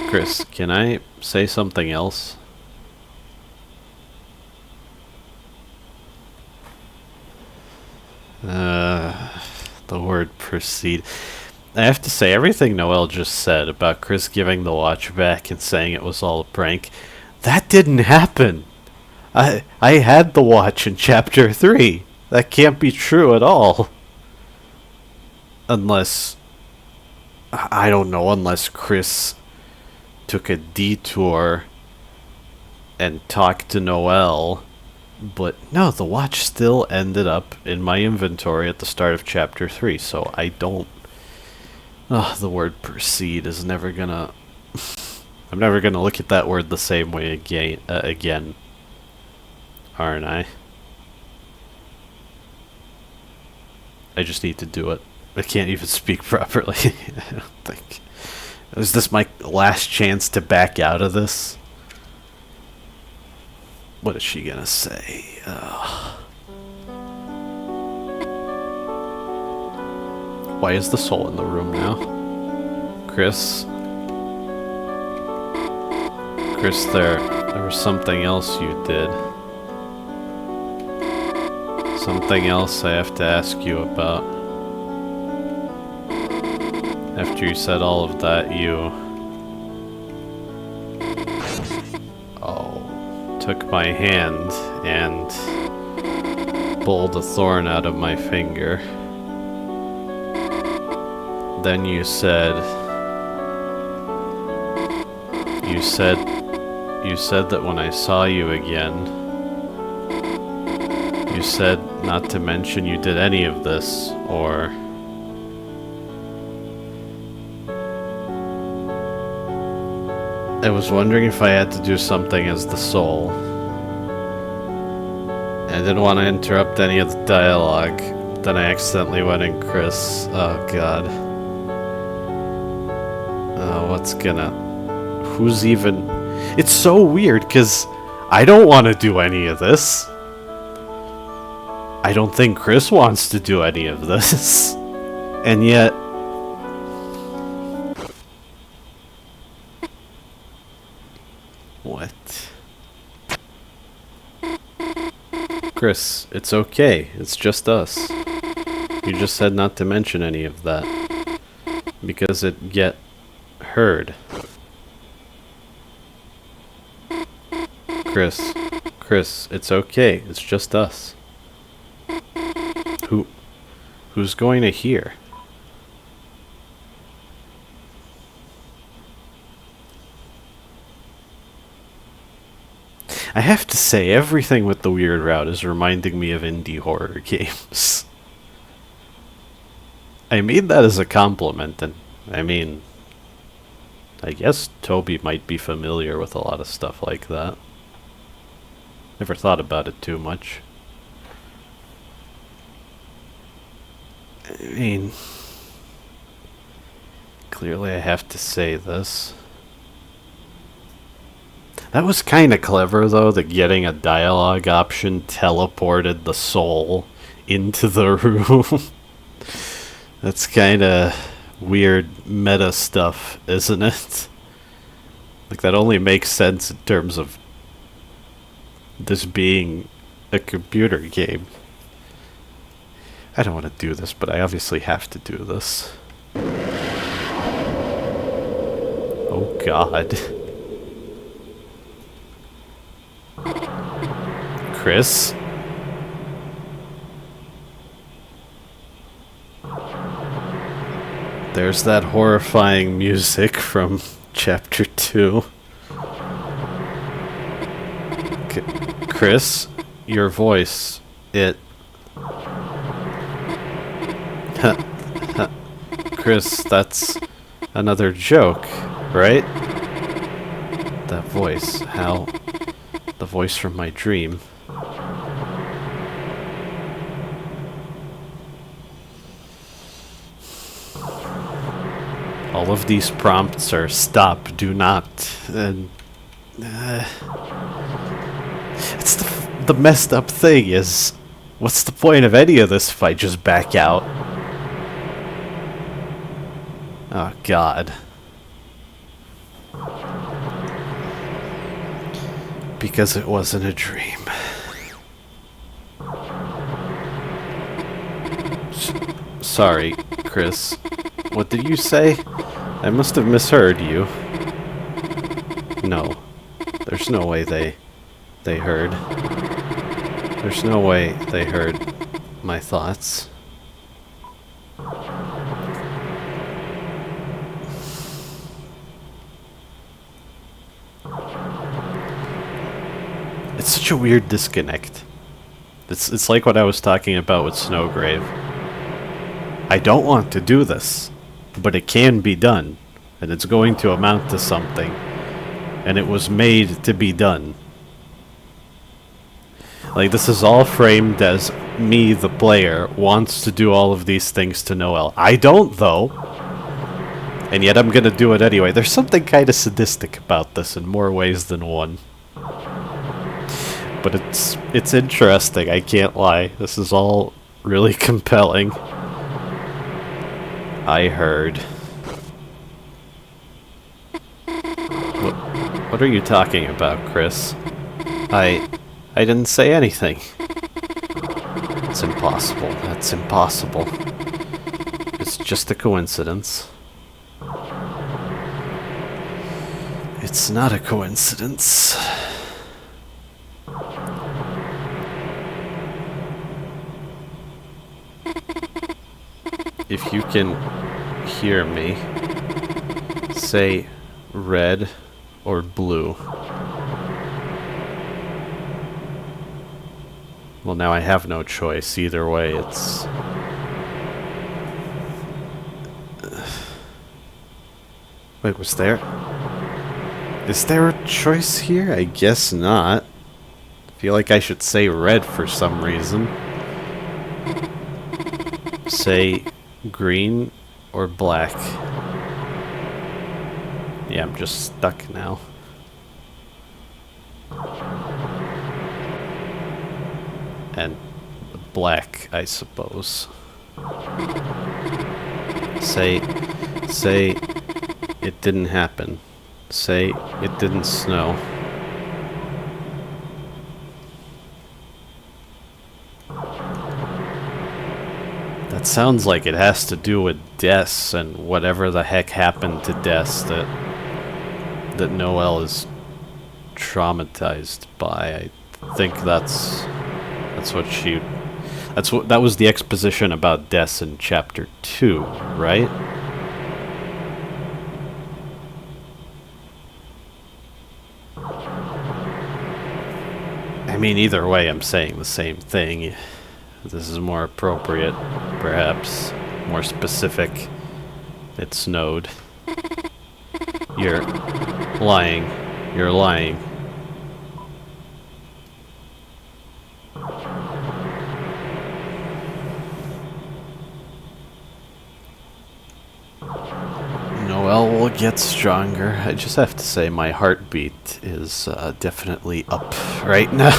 Chris, can I say something else? The word proceed. I have to say, everything Noelle just said about Chris giving the watch back and saying it was all a prank, that didn't happen. I had the watch in chapter 3. That can't be true at all. Unless, I don't know, unless Chris took a detour and talked to Noelle. But no, the watch still ended up in my inventory at the start of chapter 3, so I don't... the word proceed is never gonna... I'm never gonna look at that word the same way again. Aren't I? I just need to do it. I can't even speak properly. I don't think... Is this my last chance to back out of this? What is she gonna say? Why is the soul in the room now? Chris? Chris, there was something else you did. Something else I have to ask you about. After you said all of that, you... took my hand and pulled a thorn out of my finger. Then you said that when I saw you again, you said not to mention you did any of this, or... I was wondering if I had to do something as the soul. I didn't want to interrupt any of the dialogue. Then I accidentally went in Chris. Oh god. What's gonna... Who's even... It's so weird, because I don't want to do any of this. I don't think Chris wants to do any of this. And yet... What? Chris, it's okay. It's just us. You just said not to mention any of that. Because it'd get heard. Chris, it's okay. It's just us. Who, who's going to hear? I have to say, everything with the weird route is reminding me of indie horror games. I mean that as a compliment, and I mean, I guess Toby might be familiar with a lot of stuff like that. Never thought about it too much. I mean, clearly I have to say this. That was kind of clever, though, that getting a dialogue option teleported the soul into the room. That's kind of weird meta stuff, isn't it? Like, that only makes sense in terms of this being a computer game. I don't want to do this, but I obviously have to do this. Oh, God. Chris? There's that horrifying music from Chapter 2. Chris, your voice, Chris, that's another joke, right? That voice, Hal. The voice from my dream. All of these prompts are stop, do not, and it's the messed up thing is, what's the point of any of this if I just back out? Oh, God. Because it wasn't a dream. Sorry, Chris. What did you say? I must have misheard you. No. There's no way they heard. There's no way they heard my thoughts. It's such a weird disconnect. It's like what I was talking about with SNOWGRAVE. I don't want to do this, but it can be done, and it's going to amount to something, and it was made to be done. Like, this is all framed as me, the player, wants to do all of these things to Noelle. I don't, though, and yet I'm gonna do it anyway. There's something kind of sadistic about this in more ways than one. But it's interesting, I can't lie. This is all really compelling. I heard. What are you talking about, Chris? I didn't say anything. It's impossible. That's impossible. It's just a coincidence. It's not a coincidence. If you can hear me, say red or blue. Well, now I have no choice. Either way, it's... Wait, was there... Is there a choice here? I guess not. I feel like I should say red for some reason. Say green or black. Yeah, I'm just stuck now. And black, I suppose. Say it didn't happen. Say it didn't snow. That sounds like it has to do with Des and whatever the heck happened to Des that Noelle is traumatized by. I think that's what she... That was the exposition about Des in chapter 2, right? I mean, either way, I'm saying the same thing. This is more appropriate, perhaps. More specific. It snowed. You're lying. You're lying. Noelle will get stronger. I just have to say my heartbeat is definitely up right now.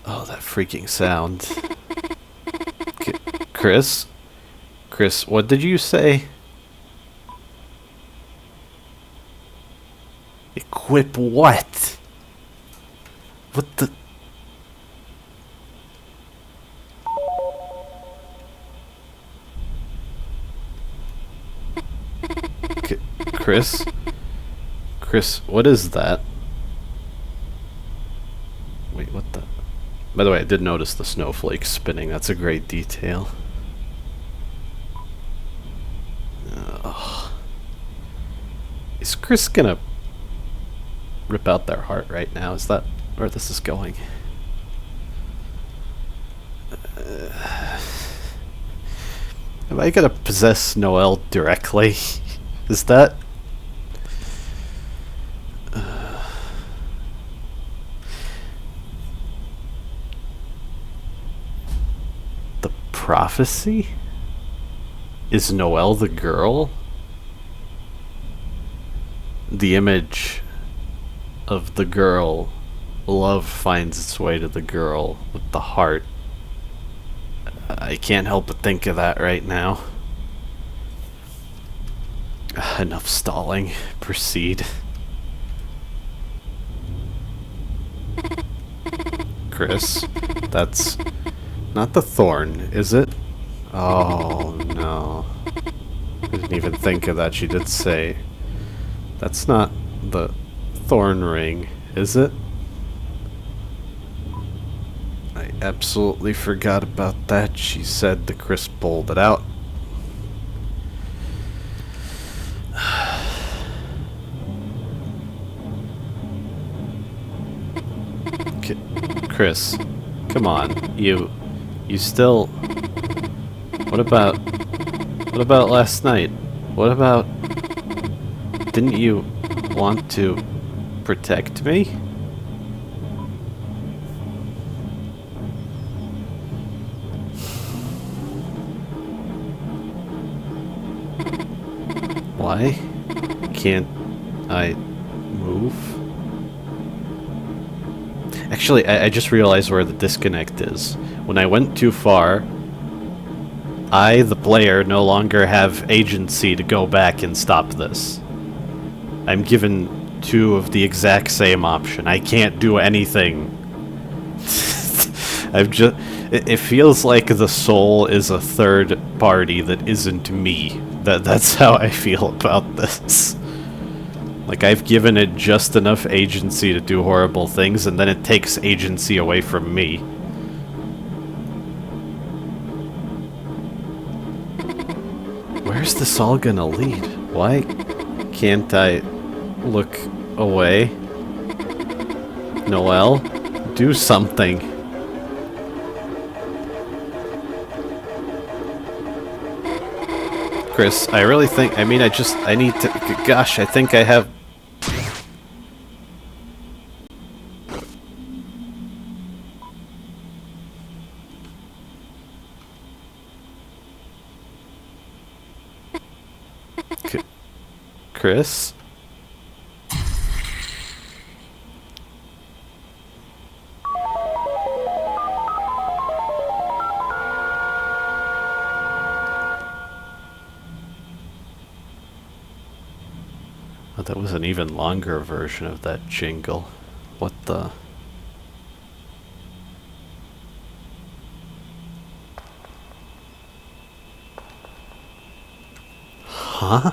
Oh, that freaking sound. Chris? Chris, what did you say? Equip what? What the... Chris? Chris, what is that? Wait, what the... By the way, I did notice the snowflakes spinning. That's a great detail. Is Chris gonna rip out their heart right now? Is that where this is going? Am I gonna possess Noelle directly? Is that... The prophecy? Is Noelle the girl? The image of the girl. Love finds its way to the girl with the heart. I can't help but think of that right now. Enough stalling. Proceed. Chris, that's not the thorn, is it? Oh no. I didn't even think of that. She did say. That's not the thorn ring, is it? I absolutely forgot about that. She said the Chris pulled it out. Chris, come on. You still... What about last night? What about... Didn't you want to protect me? Why can't I move? Actually, I just realized where the disconnect is. When I went too far, I, the player, no longer have agency to go back and stop this. I'm given two of the exact same option. I can't do anything. It feels like the soul is a third party that isn't me. That's how I feel about this. Like, I've given it just enough agency to do horrible things, and then it takes agency away from me. Where's this all gonna lead? Why can't I look away? Noelle, do something. Chris, I really think, I need to, gosh, I think I have... Chris? Oh, that was an even longer version of that jingle. What the... Huh?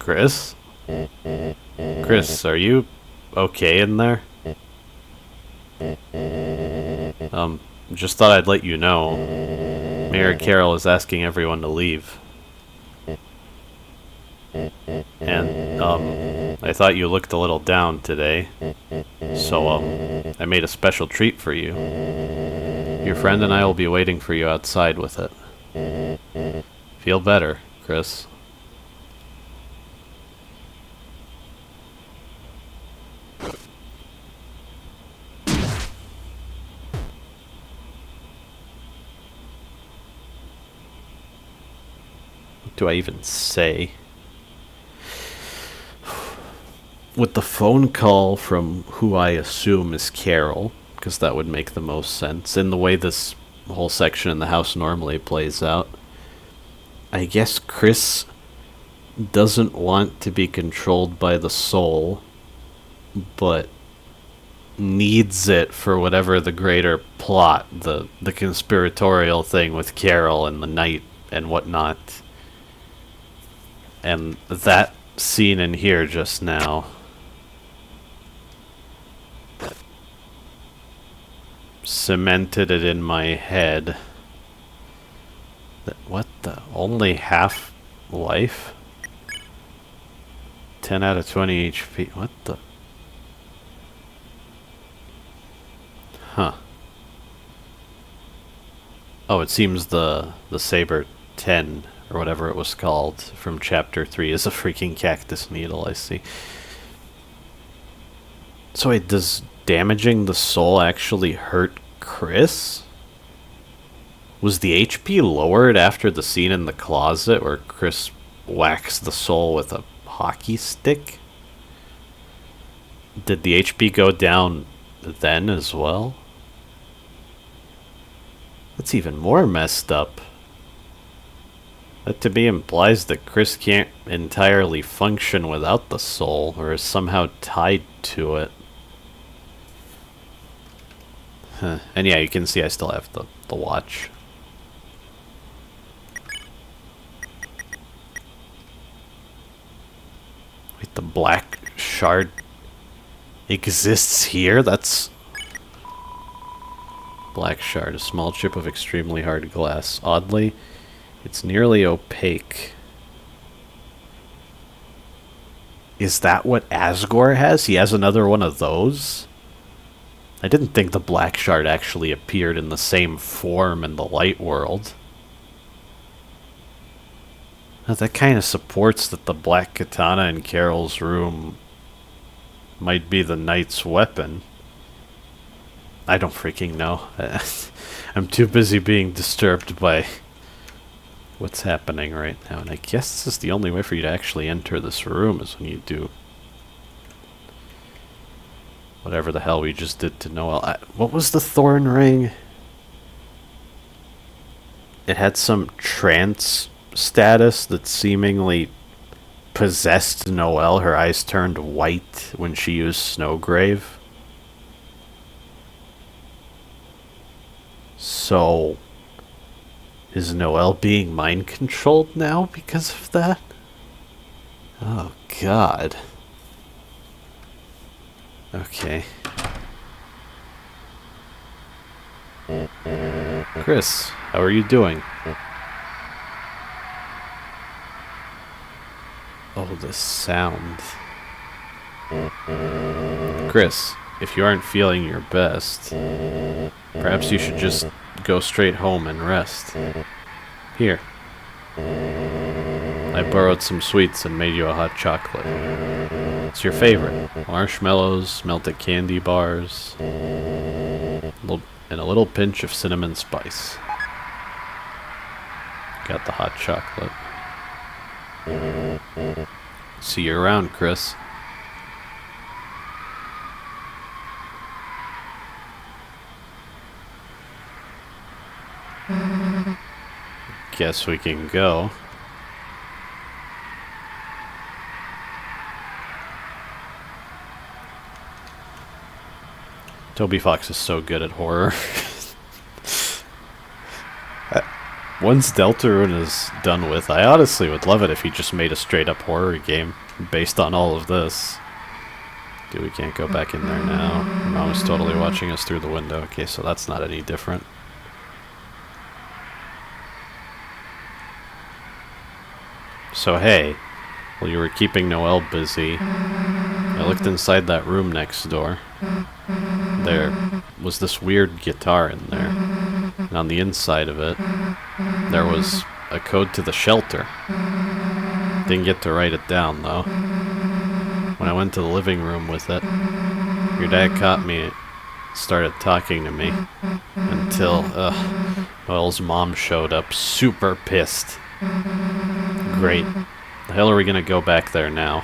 Chris? Chris, are you okay in there? Just thought I'd let you know. Mayor Carroll is asking everyone to leave. And, I thought you looked a little down today. So, I made a special treat for you. Your friend and I will be waiting for you outside with it. Feel better, Chris. What do I even say? With the phone call from who I assume is Carol, because that would make the most sense in the way this whole section in the house normally plays out. I guess Chris doesn't want to be controlled by the soul, but needs it for whatever the greater plot, the conspiratorial thing with Carol and the night and whatnot. And that scene in here just now cemented it in my head. What the? Only half life? 10 out of 20 HP. What the? Huh. Oh, it seems the Saber 10, or whatever it was called, from Chapter 3 is a freaking cactus needle, I see. So wait, does damaging the soul actually hurt Chris? Was the HP lowered after the scene in the closet where Chris whacks the soul with a hockey stick? Did the HP go down then as well? That's even more messed up. That to me implies that Chris can't entirely function without the soul, or is somehow tied to it. Huh. And yeah, you can see I still have the watch. Wait, the black shard exists here? That's... Black shard, a small chip of extremely hard glass. Oddly, it's nearly opaque. Is that what Asgore has? He has another one of those? I didn't think the black shard actually appeared in the same form in the light world. Now, that kind of supports that the black katana in Carol's room might be the knight's weapon. I don't freaking know. I'm too busy being disturbed by what's happening right now. And I guess this is the only way for you to actually enter this room, is when you do whatever the hell we just did to Noelle. What was the thorn ring? It had some trance status that seemingly possessed Noelle. Her eyes turned white when she used SNOWGRAVE. So, is Noelle being mind controlled now because of that? Oh, God. Okay. Chris, how are you doing? Oh, the sound. Chris, if you aren't feeling your best, perhaps you should just go straight home and rest. Here. I borrowed some sweets and made you a hot chocolate. It's your favorite. Marshmallows, melted candy bars, and a little pinch of cinnamon spice. Got the hot chocolate. See you around, Chris. Guess we can go. Toby Fox is so good at horror. Once Deltarune is done with, I honestly would love it if he just made a straight-up horror game based on all of this. Dude, we can't go back in there now. Mom is totally watching us through the window. Okay, so that's not any different. So hey, while you were keeping Noelle busy, I looked inside that room next door. There was this weird guitar in there. And on the inside of it, there was a code to the shelter. Didn't get to write it down, though. When I went to the living room with it, your dad caught me and started talking to me. Until, Noelle's mom showed up, super pissed. Great. The hell are we gonna go back there now?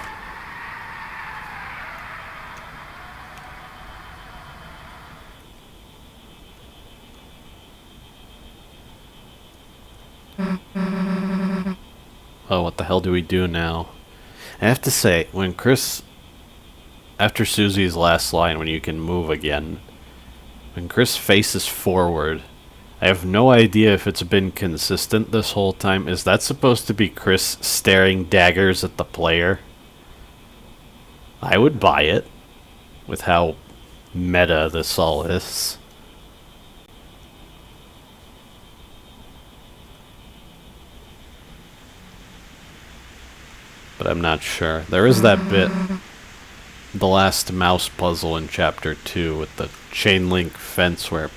Oh, what the hell do we do now? I have to say, when Chris... After Susie's last line, when you can move again, when Chris faces forward, I have no idea if it's been consistent this whole time. Is that supposed to be Chris staring daggers at the player? I would buy it, with how meta this all is. But I'm not sure. There is that bit, the last mouse puzzle in Chapter 2 with the chain link fence where...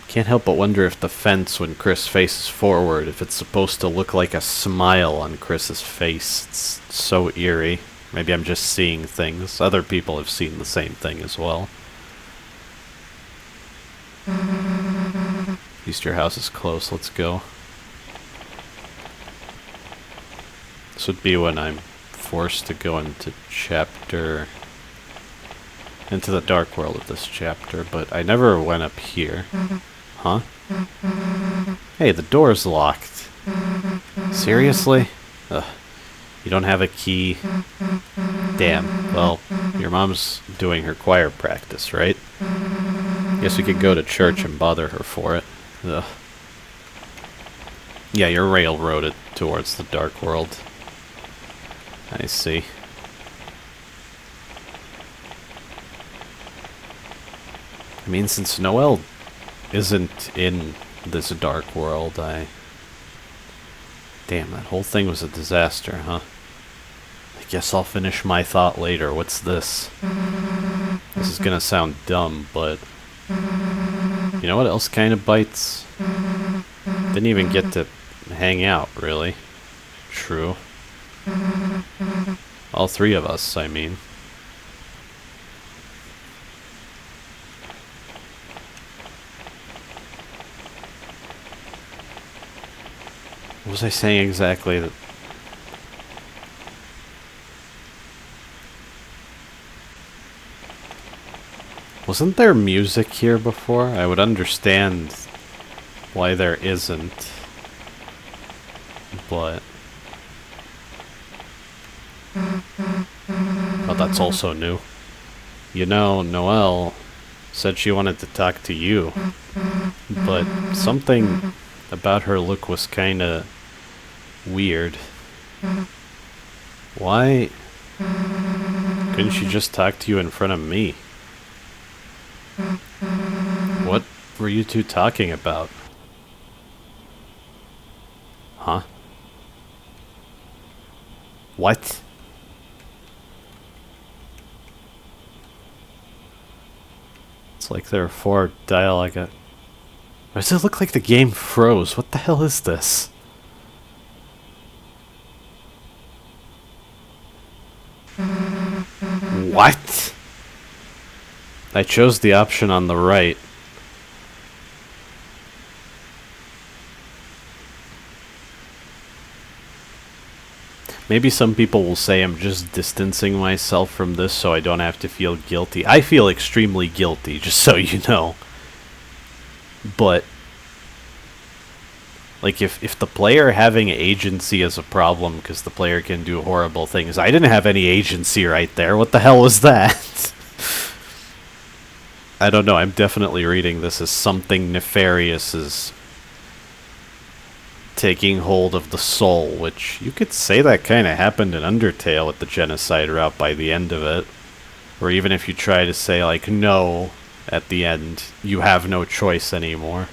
Can't help but wonder if the fence, when Chris faces forward, if it's supposed to look like a smile on Chris's face. It's so eerie. Maybe I'm just seeing things. Other people have seen the same thing as well. At least your house is close. Let's go. This would be when I'm forced to go into the dark world of this chapter, but I never went up here. Huh? Hey, the door's locked. Seriously? Ugh. You don't have a key? Damn. Well, your mom's doing her choir practice, right? Guess we could go to church and bother her for it. Ugh. Yeah, you're railroaded towards the dark world. I see. I mean, since Noelle isn't in this dark world, Damn, that whole thing was a disaster, huh? I guess I'll finish my thought later. What's this? This is gonna sound dumb, but... You know what else kind of bites? Didn't even get to hang out, really. True. All three of us, I mean. What was I saying exactly? Wasn't there music here before? I would understand why there isn't. But... Oh, that's also new. You know, Noelle said she wanted to talk to you. But something about her look was kinda weird. Why couldn't she just talk to you in front of me? What were you two talking about? Huh? What? It's like there are four dialogue. Why does it look like the game froze? What the hell is this? What? I chose the option on the right. Maybe some people will say I'm just distancing myself from this so I don't have to feel guilty. I feel extremely guilty, just so you know. But, like, if the player having agency is a problem because the player can do horrible things, I didn't have any agency right there. What the hell was that? I don't know. I'm definitely reading this as something nefarious is taking hold of the soul, which you could say that kind of happened in Undertale with the genocide route by the end of it. Or even if you try to say, like, no, at the end, you have no choice anymore.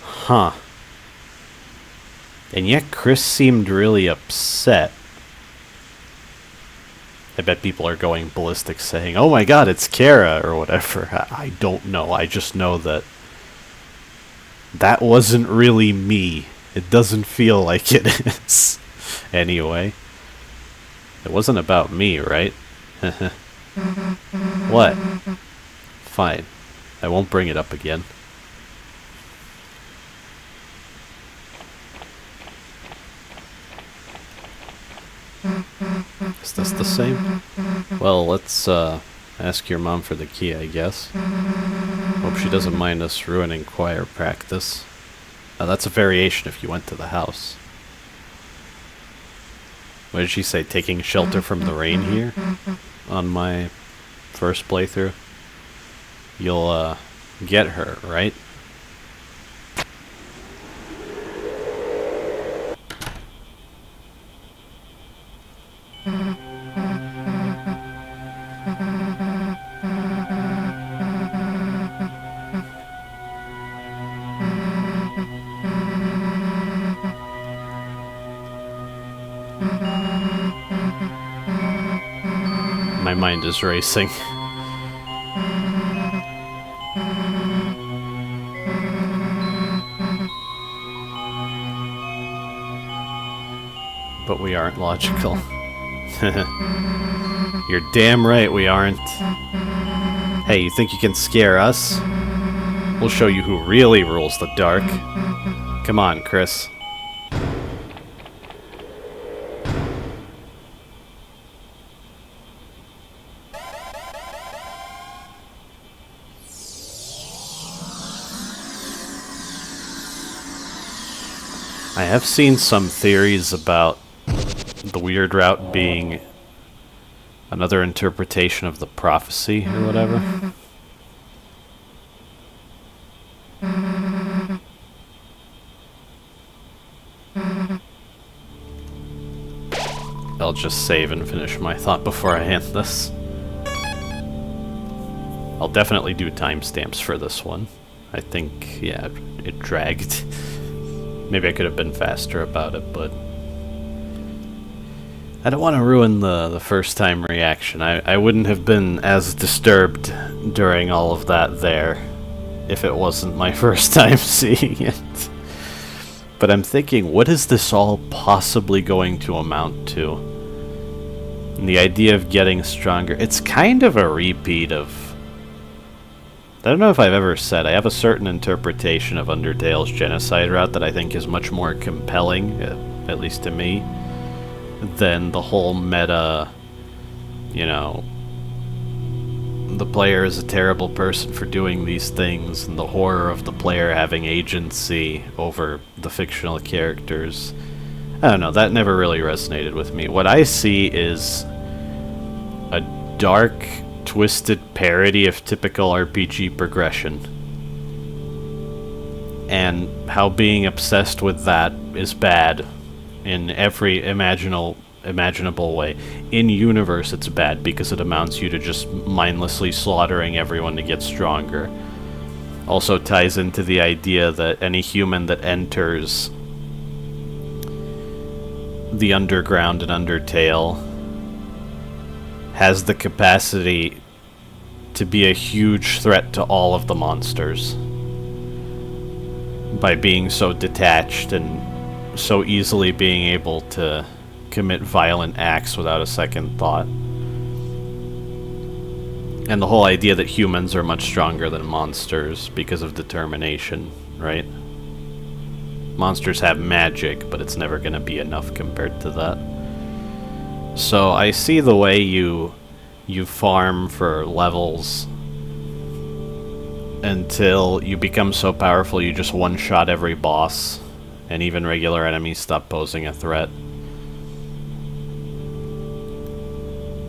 Huh. And yet Chris seemed really upset. I bet people are going ballistic saying, oh my god, it's Kara, or whatever. I don't know. I just know that that wasn't really me. It doesn't feel like it is. Anyway. It wasn't about me, right? What? Fine. I won't bring it up again. Is this the same? Well, let's ask your mom for the key, I guess. Hope she doesn't mind us ruining choir practice. That's a variation if you went to the house. What did she say? Taking shelter from the rain here? On my first playthrough? You'll, get her, right? My mind is racing. But we aren't logical. You're damn right we aren't. Hey, you think you can scare us? We'll show you who really rules the dark. Come on, Chris. I have seen some theories about the weird route being another interpretation of the prophecy or whatever. I'll just save and finish my thought before I end this. I'll definitely do timestamps for this one. I think, yeah, it dragged. Maybe I could have been faster about it, but I don't want to ruin the first time reaction. I wouldn't have been as disturbed during all of that there if it wasn't my first time seeing it. But I'm thinking, what is this all possibly going to amount to? And the idea of getting stronger, it's kind of a repeat of... I don't know if I've ever said, I have a certain interpretation of Undertale's genocide route that I think is much more compelling, at least to me, than the whole meta, you know, the player is a terrible person for doing these things, and the horror of the player having agency over the fictional characters. I don't know, that never really resonated with me. What I see is a dark, twisted parody of typical RPG progression. And how being obsessed with that is bad in every imaginable way. In universe it's bad because it amounts you to just mindlessly slaughtering everyone to get stronger. Also ties into the idea that any human that enters the underground in Undertale has the capacity to be a huge threat to all of the monsters by being so detached and so easily being able to commit violent acts without a second thought. And the whole idea that humans are much stronger than monsters because of determination, right? Monsters have magic, but it's never going to be enough compared to that. So I see the way you farm for levels until you become so powerful you just one-shot every boss, and even regular enemies stop posing a threat.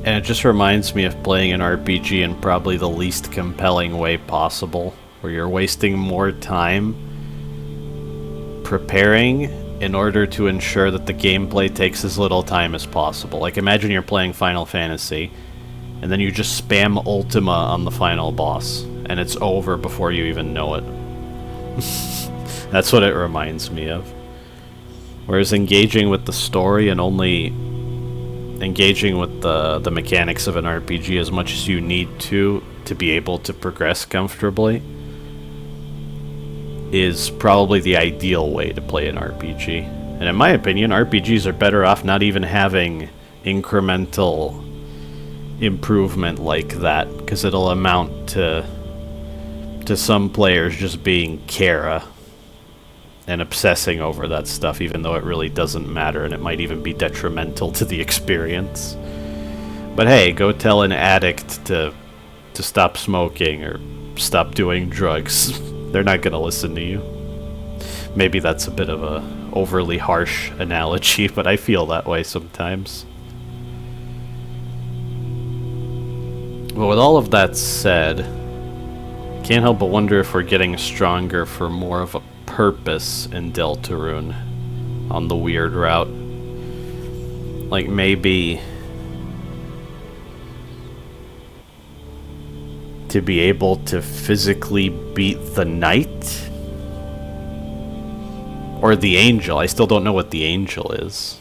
And it just reminds me of playing an RPG in probably the least compelling way possible, where you're wasting more time preparing in order to ensure that the gameplay takes as little time as possible. Like, imagine you're playing Final Fantasy, and then you just spam Ultima on the final boss, and it's over before you even know it. That's what it reminds me of. Whereas engaging with the story and only engaging with the mechanics of an RPG as much as you need to be able to progress comfortably is probably the ideal way to play an RPG. And in my opinion, RPGs are better off not even having incremental improvement like that, because it'll amount to some players just being Kara and obsessing over that stuff, even though it really doesn't matter, and it might even be detrimental to the experience. But hey, go tell an addict to stop smoking or stop doing drugs. They're not gonna listen to you. Maybe that's a bit of a overly harsh analogy, but I feel that way sometimes. Well, with all of that said, can't help but wonder if we're getting stronger for more of a purpose in Deltarune on the weird route. Like, maybe to be able to physically beat the knight? Or the angel. I still don't know what the angel is.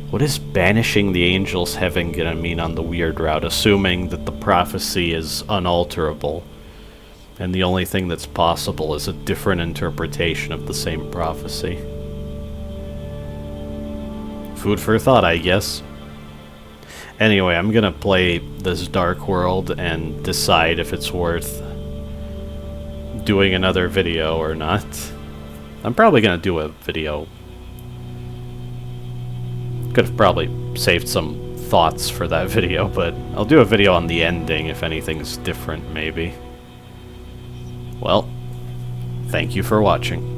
What is banishing the angel's heaven gonna mean on the weird route, assuming that the prophecy is unalterable, and the only thing that's possible is a different interpretation of the same prophecy? Food for thought, I guess. Anyway, I'm gonna play this Dark World and decide if it's worth doing another video or not. I'm probably gonna do a video. Could have probably saved some thoughts for that video, but I'll do a video on the ending if anything's different, maybe. Well, thank you for watching.